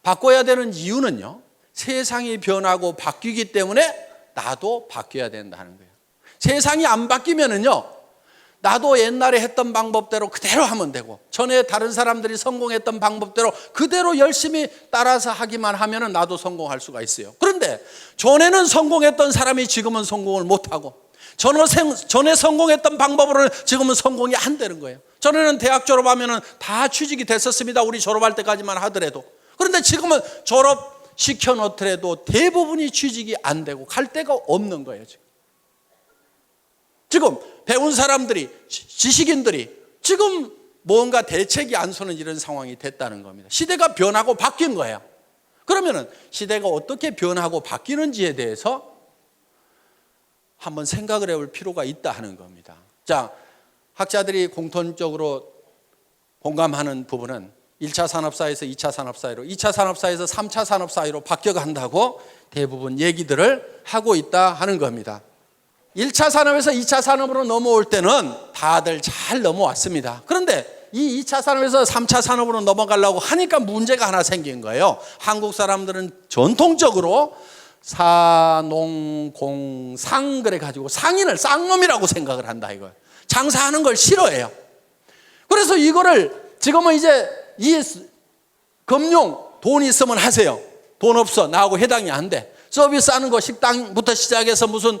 바꿔야 되는 이유는요, 세상이 변하고 바뀌기 때문에 나도 바뀌어야 된다 하는 거예요. 세상이 안 바뀌면은요, 나도 옛날에 했던 방법대로 그대로 하면 되고, 전에 다른 사람들이 성공했던 방법대로 그대로 열심히 따라서 하기만 하면은 나도 성공할 수가 있어요. 그런데 전에는 성공했던 사람이 지금은 성공을 못하고, 전에 성공했던 방법으로는 지금은 성공이 안 되는 거예요. 전에는 대학 졸업하면은 다 취직이 됐었습니다. 우리 졸업할 때까지만 하더라도. 그런데 지금은 졸업시켜 놓더라도 대부분이 취직이 안 되고 갈 데가 없는 거예요. 지금 배운 사람들이, 지식인들이 지금 뭔가 대책이 안 서는 이런 상황이 됐다는 겁니다. 시대가 변하고 바뀐 거예요. 그러면은 시대가 어떻게 변하고 바뀌는지에 대해서 한번 생각을 해볼 필요가 있다 하는 겁니다. 자, 학자들이 공통적으로 공감하는 부분은 1차 산업사회에서 2차 산업사회로, 2차 산업사회에서 3차 산업사회로 바뀌어간다고 대부분 얘기들을 하고 있다 하는 겁니다. 1차 산업에서 2차 산업으로 넘어올 때는 다들 잘 넘어왔습니다. 그런데 이 2차 산업에서 3차 산업으로 넘어가려고 하니까 문제가 하나 생긴 거예요. 한국 사람들은 전통적으로 사농공상 그래가지고 상인을 쌍놈이라고 생각을 한다 이거예요. 장사하는 걸 싫어해요. 그래서 이거를 지금은 이제 이 금융 돈 있으면 하세요. 돈 없어 나하고 해당이 안 돼. 서비스하는 거 식당부터 시작해서 무슨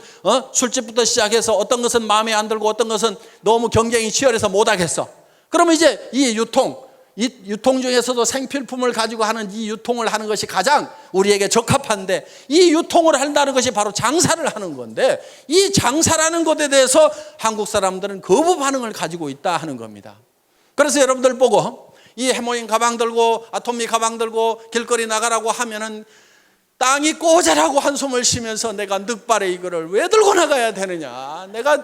술집부터 시작해서 어떤 것은 마음에 안 들고 어떤 것은 너무 경쟁이 치열해서 못 하겠어. 그러면 이제 이 유통 중에서도 생필품을 가지고 하는 이 유통을 하는 것이 가장 우리에게 적합한데, 이 유통을 한다는 것이 바로 장사를 하는 건데, 이 장사라는 것에 대해서 한국 사람들은 거부 반응을 가지고 있다 하는 겁니다. 그래서 여러분들 보고 이 해모인 가방 들고 아토미 가방 들고 길거리 나가라고 하면은 땅이 꼬자라고 한숨을 쉬면서 내가 늑발에 이거를 왜 들고 나가야 되느냐, 내가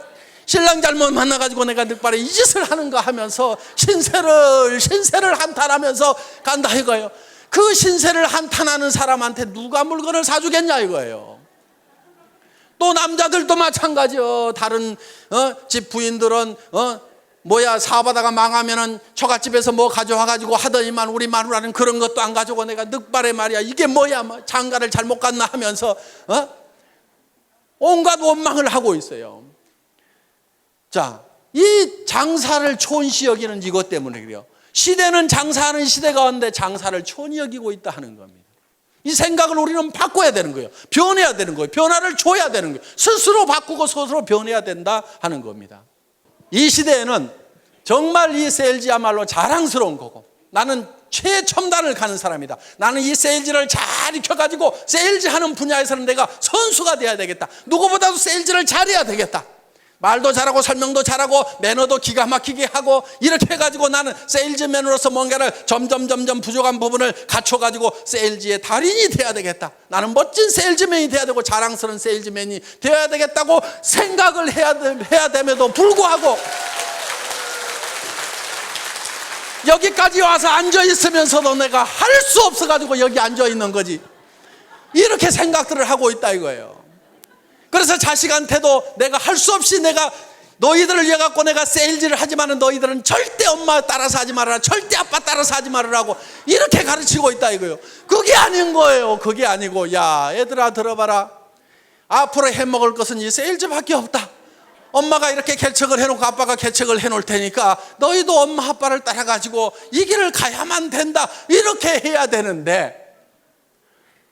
신랑 잘못 만나가지고 내가 늑발에 이 짓을 하는가 하면서 신세를 한탄하면서 간다 이거예요. 그 신세를 한탄하는 사람한테 누가 물건을 사주겠냐 이거예요. 또 남자들도 마찬가지요. 다른 집 부인들은 사업하다가 망하면은 처갓집에서 뭐 가져와가지고 하더니만 우리 마누라는 그런 것도 안 가져오고 내가 늑발에 말이야 이게 뭐야 장가를 잘못 갔나 하면서 온갖 원망을 하고 있어요. 자, 이 장사를 촌시 여기는 이것 때문에 그래요. 시대는 장사하는 시대가 왔는데 장사를 촌히 여기고 있다 하는 겁니다. 이 생각을 우리는 바꿔야 되는 거예요. 변해야 되는 거예요. 변화를 줘야 되는 거예요. 스스로 바꾸고 스스로 변해야 된다 하는 겁니다. 이 시대에는 정말 이 세일즈야말로 자랑스러운 거고, 나는 최첨단을 가는 사람이다. 나는 이 세일즈를 잘 익혀가지고 세일즈 하는 분야에서는 내가 선수가 돼야 되겠다. 누구보다도 세일즈를 잘해야 되겠다. 말도 잘하고 설명도 잘하고 매너도 기가 막히게 하고 이렇게 해가지고 나는 세일즈맨으로서 뭔가를 점점 부족한 부분을 갖춰가지고 세일즈의 달인이 돼야 되겠다. 나는 멋진 세일즈맨이 돼야 되고 자랑스러운 세일즈맨이 되어야 되겠다고 생각을 해야 됨에도 불구하고 여기까지 와서 앉아있으면서도 내가 할 수 없어가지고 여기 앉아있는 거지, 이렇게 생각들을 하고 있다 이거예요. 그래서 자식한테도 내가 할 수 없이 내가 너희들을 위해 갖고 내가 세일즈를 하지만은 너희들은 절대 엄마 따라서 하지 말아라, 절대 아빠 따라서 하지 말으라고 이렇게 가르치고 있다 이거예요. 그게 아닌 거예요. 그게 아니고, 야 얘들아 들어봐라, 앞으로 해먹을 것은 이 세일즈밖에 없다. 엄마가 이렇게 개척을 해놓고 아빠가 개척을 해놓을 테니까 너희도 엄마 아빠를 따라가지고 이 길을 가야만 된다, 이렇게 해야 되는데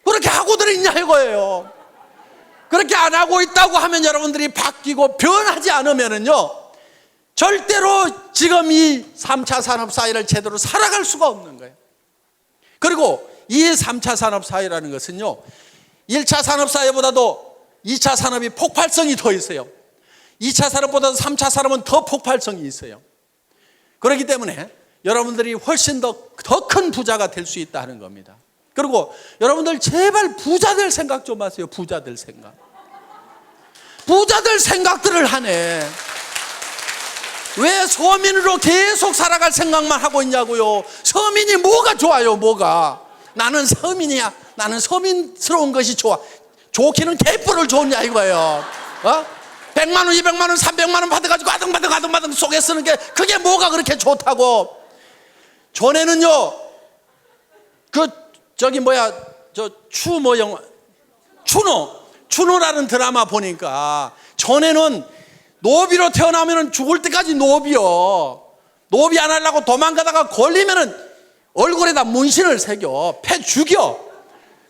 그렇게 하고들 있냐 이거예요. 그렇게 안 하고 있다고 하면 여러분들이 바뀌고 변하지 않으면은요 절대로 지금 이 3차 산업사회를 제대로 살아갈 수가 없는 거예요. 그리고 이 3차 산업사회라는 것은요 1차 산업사회보다도 2차 산업이 폭발성이 더 있어요. 2차 산업보다도 3차 산업은 더 폭발성이 있어요. 그렇기 때문에 여러분들이 훨씬 더 큰 부자가 될 수 있다 하는 겁니다. 그리고 여러분들 제발 부자 될 생각 좀 하세요. 부자 될 생각. 부자 될 생각들을 하네. 왜 서민으로 계속 살아갈 생각만 하고 있냐고요. 서민이 뭐가 좋아요, 뭐가. 나는 서민이야. 나는 서민스러운 것이 좋아. 좋기는 개뿔을 좋냐 이거예요. 100만 원, 200만 원, 300만 원 받아가지고 아등바등 속에 쓰는 게 그게 뭐가 그렇게 좋다고. 전에는요 추노라는 드라마 보니까 전에는 노비로 태어나면 죽을 때까지 노비요. 노비 안 하려고 도망가다가 걸리면은 얼굴에다 문신을 새겨 패 죽여.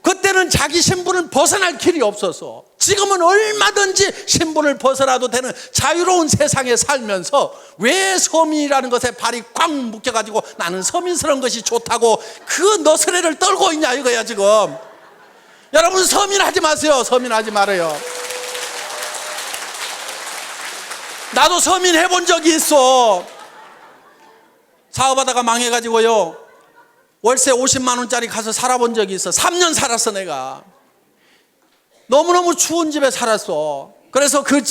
그때는 자기 신분을 벗어날 길이 없어서, 지금은 얼마든지 신분을 벗어나도 되는 자유로운 세상에 살면서 왜 서민이라는 것에 발이 꽉 묶여가지고 나는 서민스러운 것이 좋다고 그 너스레를 떨고 있냐 이거야 지금. 여러분 서민하지 마세요. 서민하지 말아요. 나도 서민 해본 적이 있어. 사업하다가 망해가지고요 월세 50만 원짜리 가서 살아본 적이 있어. 3년 살았어 내가. 너무너무 추운 집에 살았어. 그래서 그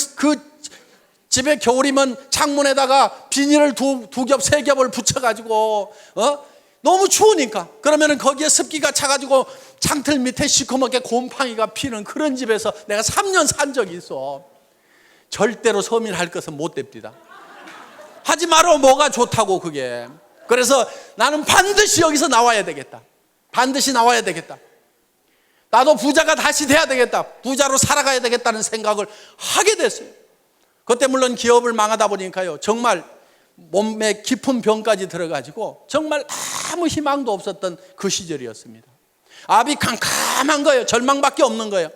집에 겨울이면 창문에다가 비닐을 두 겹, 세 겹을 붙여가지고 너무 추우니까 그러면은 거기에 습기가 차가지고 창틀 밑에 시커멓게 곰팡이가 피는 그런 집에서 내가 3년 산 적이 있어. 절대로 서민할 것은 못 됩니다. 하지 말어. 뭐가 좋다고 그게. 그래서 나는 반드시 여기서 나와야 되겠다. 반드시 나와야 되겠다. 나도 부자가 다시 돼야 되겠다. 부자로 살아가야 되겠다는 생각을 하게 됐어요. 그때 물론 기업을 망하다 보니까요, 정말 몸에 깊은 병까지 들어가지고 정말 아무 희망도 없었던 그 시절이었습니다. 앞이 캄캄한 거예요. 절망밖에 없는 거예요.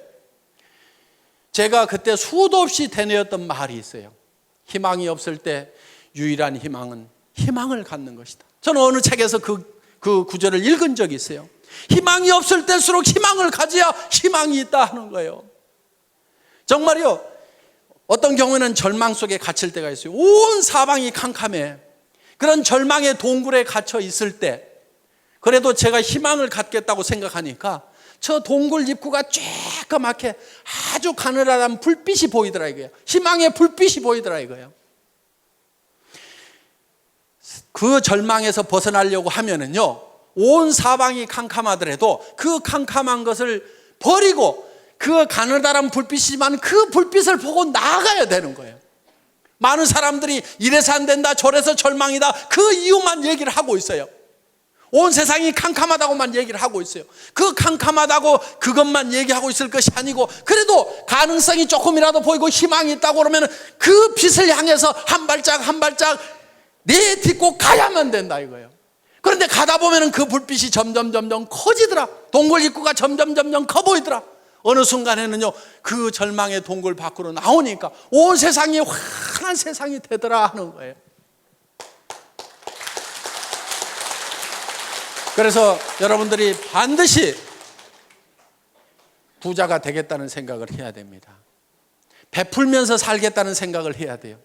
제가 그때 수도 없이 되뇌었던 말이 있어요. 희망이 없을 때 유일한 희망은 희망을 갖는 것이다. 저는 어느 책에서 그 구절을 읽은 적이 있어요. 희망이 없을 때일수록 희망을 가져야 희망이 있다 하는 거예요. 정말요, 어떤 경우에는 절망 속에 갇힐 때가 있어요. 온 사방이 캄캄해. 그런 절망의 동굴에 갇혀 있을 때 그래도 제가 희망을 갖겠다고 생각하니까 저 동굴 입구가 쬐까맣게 아주 가느다란 불빛이 보이더라 이거예요. 희망의 불빛이 보이더라 이거예요. 그 절망에서 벗어나려고 하면은요, 온 사방이 캄캄하더라도 그 캄캄한 것을 버리고 그 가느다란 불빛이지만 그 불빛을 보고 나아가야 되는 거예요. 많은 사람들이 이래서 안 된다, 저래서 절망이다, 그 이유만 얘기를 하고 있어요. 온 세상이 캄캄하다고만 얘기를 하고 있어요. 그 캄캄하다고 그것만 얘기하고 있을 것이 아니고, 그래도 가능성이 조금이라도 보이고 희망이 있다고 그러면 그 빛을 향해서 한 발짝 한 발짝 내딛고 가야만 된다 이거예요. 그런데 가다 보면 그 불빛이 점점 커지더라. 동굴 입구가 점점 커 보이더라. 어느 순간에는요, 그 절망의 동굴 밖으로 나오니까 온 세상이 환한 세상이 되더라 하는 거예요. 그래서 여러분들이 반드시 부자가 되겠다는 생각을 해야 됩니다. 베풀면서 살겠다는 생각을 해야 돼요.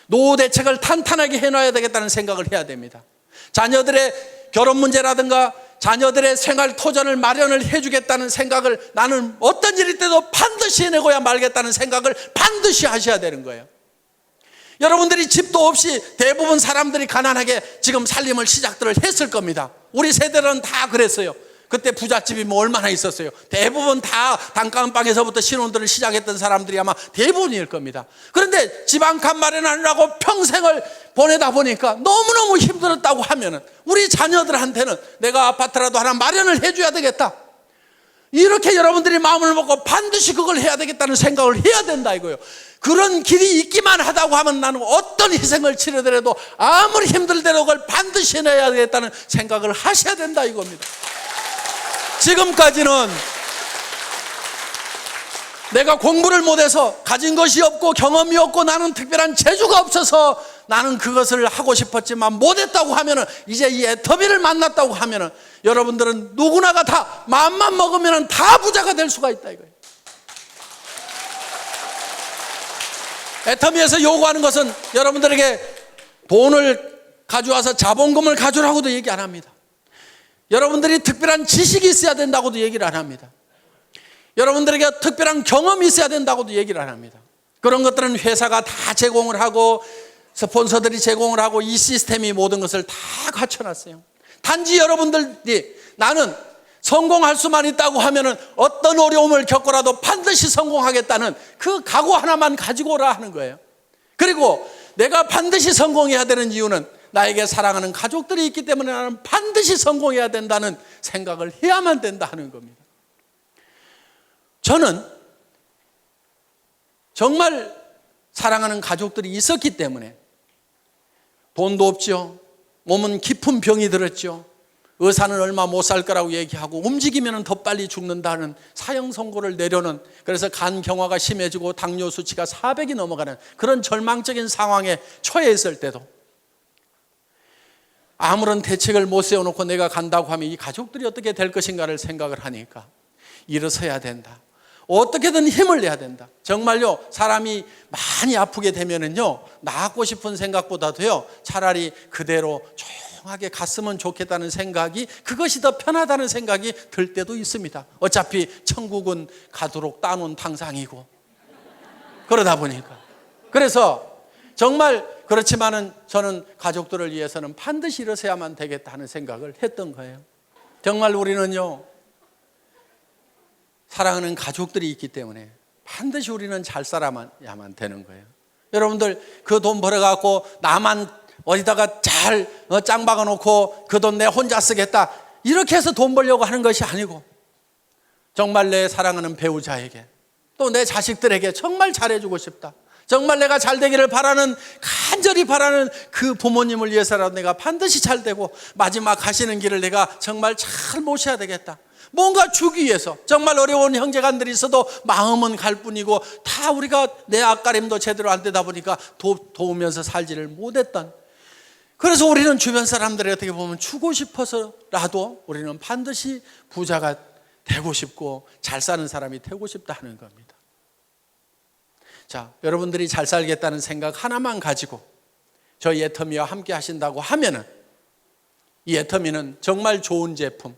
노후 대책을 탄탄하게 해놔야 되겠다는 생각을 해야 됩니다. 자녀들의 결혼 문제라든가 자녀들의 생활 토전을 마련을 해주겠다는 생각을 나는 어떤 일일 때도 반드시 해내고야 말겠다는 생각을 반드시 하셔야 되는 거예요. 여러분들이 집도 없이 대부분 사람들이 가난하게 지금 살림을 시작들을 했을 겁니다. 우리 세대는 다 그랬어요. 그때 부잣집이 뭐 얼마나 있었어요. 대부분 다 단칸방에서부터 신혼들을 시작했던 사람들이 아마 대부분일 겁니다. 그런데 집 한 칸 마련하느라고 평생을 보내다 보니까 너무너무 힘들었다고 하면은 우리 자녀들한테는 내가 아파트라도 하나 마련을 해줘야 되겠다, 이렇게 여러분들이 마음을 먹고 반드시 그걸 해야 되겠다는 생각을 해야 된다 이거예요. 그런 길이 있기만 하다고 하면 나는 어떤 희생을 치르더라도 아무리 힘들더라도 그걸 반드시 해내야 되겠다는 생각을 하셔야 된다 이겁니다. 지금까지는 내가 공부를 못해서 가진 것이 없고 경험이 없고 나는 특별한 재주가 없어서 나는 그것을 하고 싶었지만 못했다고 하면은, 이제 이 애터미를 만났다고 하면은 여러분들은 누구나가 다 마음만 먹으면 다 부자가 될 수가 있다 이거예요. 애터미에서 요구하는 것은 여러분들에게 돈을 가져와서 자본금을 가져라고도 얘기 안 합니다. 여러분들이 특별한 지식이 있어야 된다고도 얘기를 안 합니다. 여러분들에게 특별한 경험이 있어야 된다고도 얘기를 안 합니다. 그런 것들은 회사가 다 제공을 하고 스폰서들이 제공을 하고 이 시스템이 모든 것을 다 갖춰놨어요. 단지 여러분들이 나는 성공할 수만 있다고 하면은 어떤 어려움을 겪고라도 반드시 성공하겠다는 그 각오 하나만 가지고 오라 하는 거예요. 그리고 내가 반드시 성공해야 되는 이유는 나에게 사랑하는 가족들이 있기 때문에 나는 반드시 성공해야 된다는 생각을 해야만 된다 하는 겁니다. 저는 정말 사랑하는 가족들이 있었기 때문에 돈도 없죠. 몸은 깊은 병이 들었죠. 의사는 얼마 못 살 거라고 얘기하고 움직이면 더 빨리 죽는다는 사형 선고를 내려는, 그래서 간 경화가 심해지고 당뇨 수치가 400이 넘어가는 그런 절망적인 상황에 처해 있을 때도 아무런 대책을 못 세워놓고 내가 간다고 하면 이 가족들이 어떻게 될 것인가를 생각을 하니까 일어서야 된다. 어떻게든 힘을 내야 된다. 정말요, 사람이 많이 아프게 되면은요, 나았고 싶은 생각보다도요, 차라리 그대로 조용하게 갔으면 좋겠다는 생각이, 그것이 더 편하다는 생각이 들 때도 있습니다. 어차피 천국은 가도록 따놓은 탕상이고 그러다 보니까. 그래서 정말 그렇지만은 저는 가족들을 위해서는 반드시 일어서야만 되겠다 하는 생각을 했던 거예요. 정말 우리는요, 사랑하는 가족들이 있기 때문에 반드시 우리는 잘 살아야만 되는 거예요. 여러분들 그 돈 벌어갖고 나만 어디다가 잘 짱 박아놓고 그 돈 내 혼자 쓰겠다, 이렇게 해서 돈 벌려고 하는 것이 아니고, 정말 내 사랑하는 배우자에게 또 내 자식들에게 정말 잘해주고 싶다, 정말 내가 잘 되기를 바라는, 간절히 바라는 그 부모님을 위해서라도 내가 반드시 잘 되고 마지막 가시는 길을 내가 정말 잘 모셔야 되겠다, 뭔가 주기 위해서, 정말 어려운 형제간들이 있어도 마음은 갈 뿐이고 다 우리가 내 앞가림도 제대로 안 되다 보니까 도우면서 살지를 못했던, 그래서 우리는 주변 사람들이 어떻게 보면 주고 싶어서라도 우리는 반드시 부자가 되고 싶고 잘 사는 사람이 되고 싶다 하는 겁니다. 자, 여러분들이 잘 살겠다는 생각 하나만 가지고 저희 애터미와 함께 하신다고 하면은, 이 애터미는 정말 좋은 제품,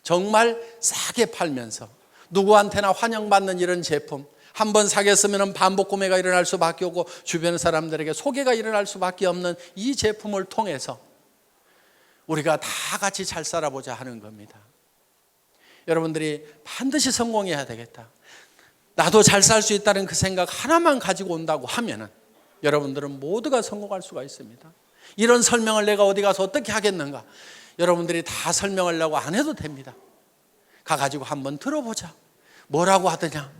정말 싸게 팔면서 누구한테나 환영받는 이런 제품, 한번 사겠으면 반복 구매가 일어날 수밖에 없고 주변 사람들에게 소개가 일어날 수밖에 없는 이 제품을 통해서 우리가 다 같이 잘 살아보자 하는 겁니다. 여러분들이 반드시 성공해야 되겠다, 나도 잘 살 수 있다는 그 생각 하나만 가지고 온다고 하면은 여러분들은 모두가 성공할 수가 있습니다. 이런 설명을 내가 어디 가서 어떻게 하겠는가, 여러분들이 다 설명하려고 안 해도 됩니다. 가가지고 한번 들어보자. 뭐라고 하더냐,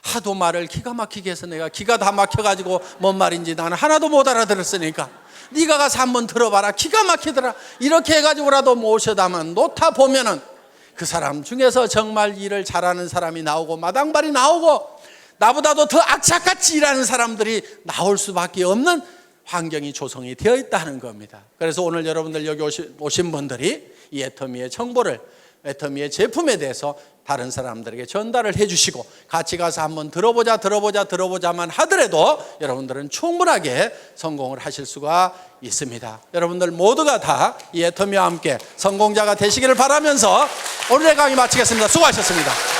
하도 말을 기가 막히게 해서 내가 기가 다 막혀가지고 뭔 말인지 나는 하나도 못 알아들었으니까 네가 가서 한번 들어봐라, 기가 막히더라, 이렇게 해가지고라도 모셔다만 놓다 보면은 그 사람 중에서 정말 일을 잘하는 사람이 나오고 마당발이 나오고 나보다도 더 악착같이 일하는 사람들이 나올 수밖에 없는 환경이 조성이 되어 있다는 겁니다. 그래서 오늘 여러분들 여기 오신 분들이 이 애터미의 정보를, 애터미의 제품에 대해서 다른 사람들에게 전달을 해주시고 같이 가서 한번 들어보자만 하더라도 여러분들은 충분하게 성공을 하실 수가 있습니다. 여러분들 모두가 다 이 애터미와 함께 성공자가 되시기를 바라면서 오늘의 강의 마치겠습니다. 수고하셨습니다.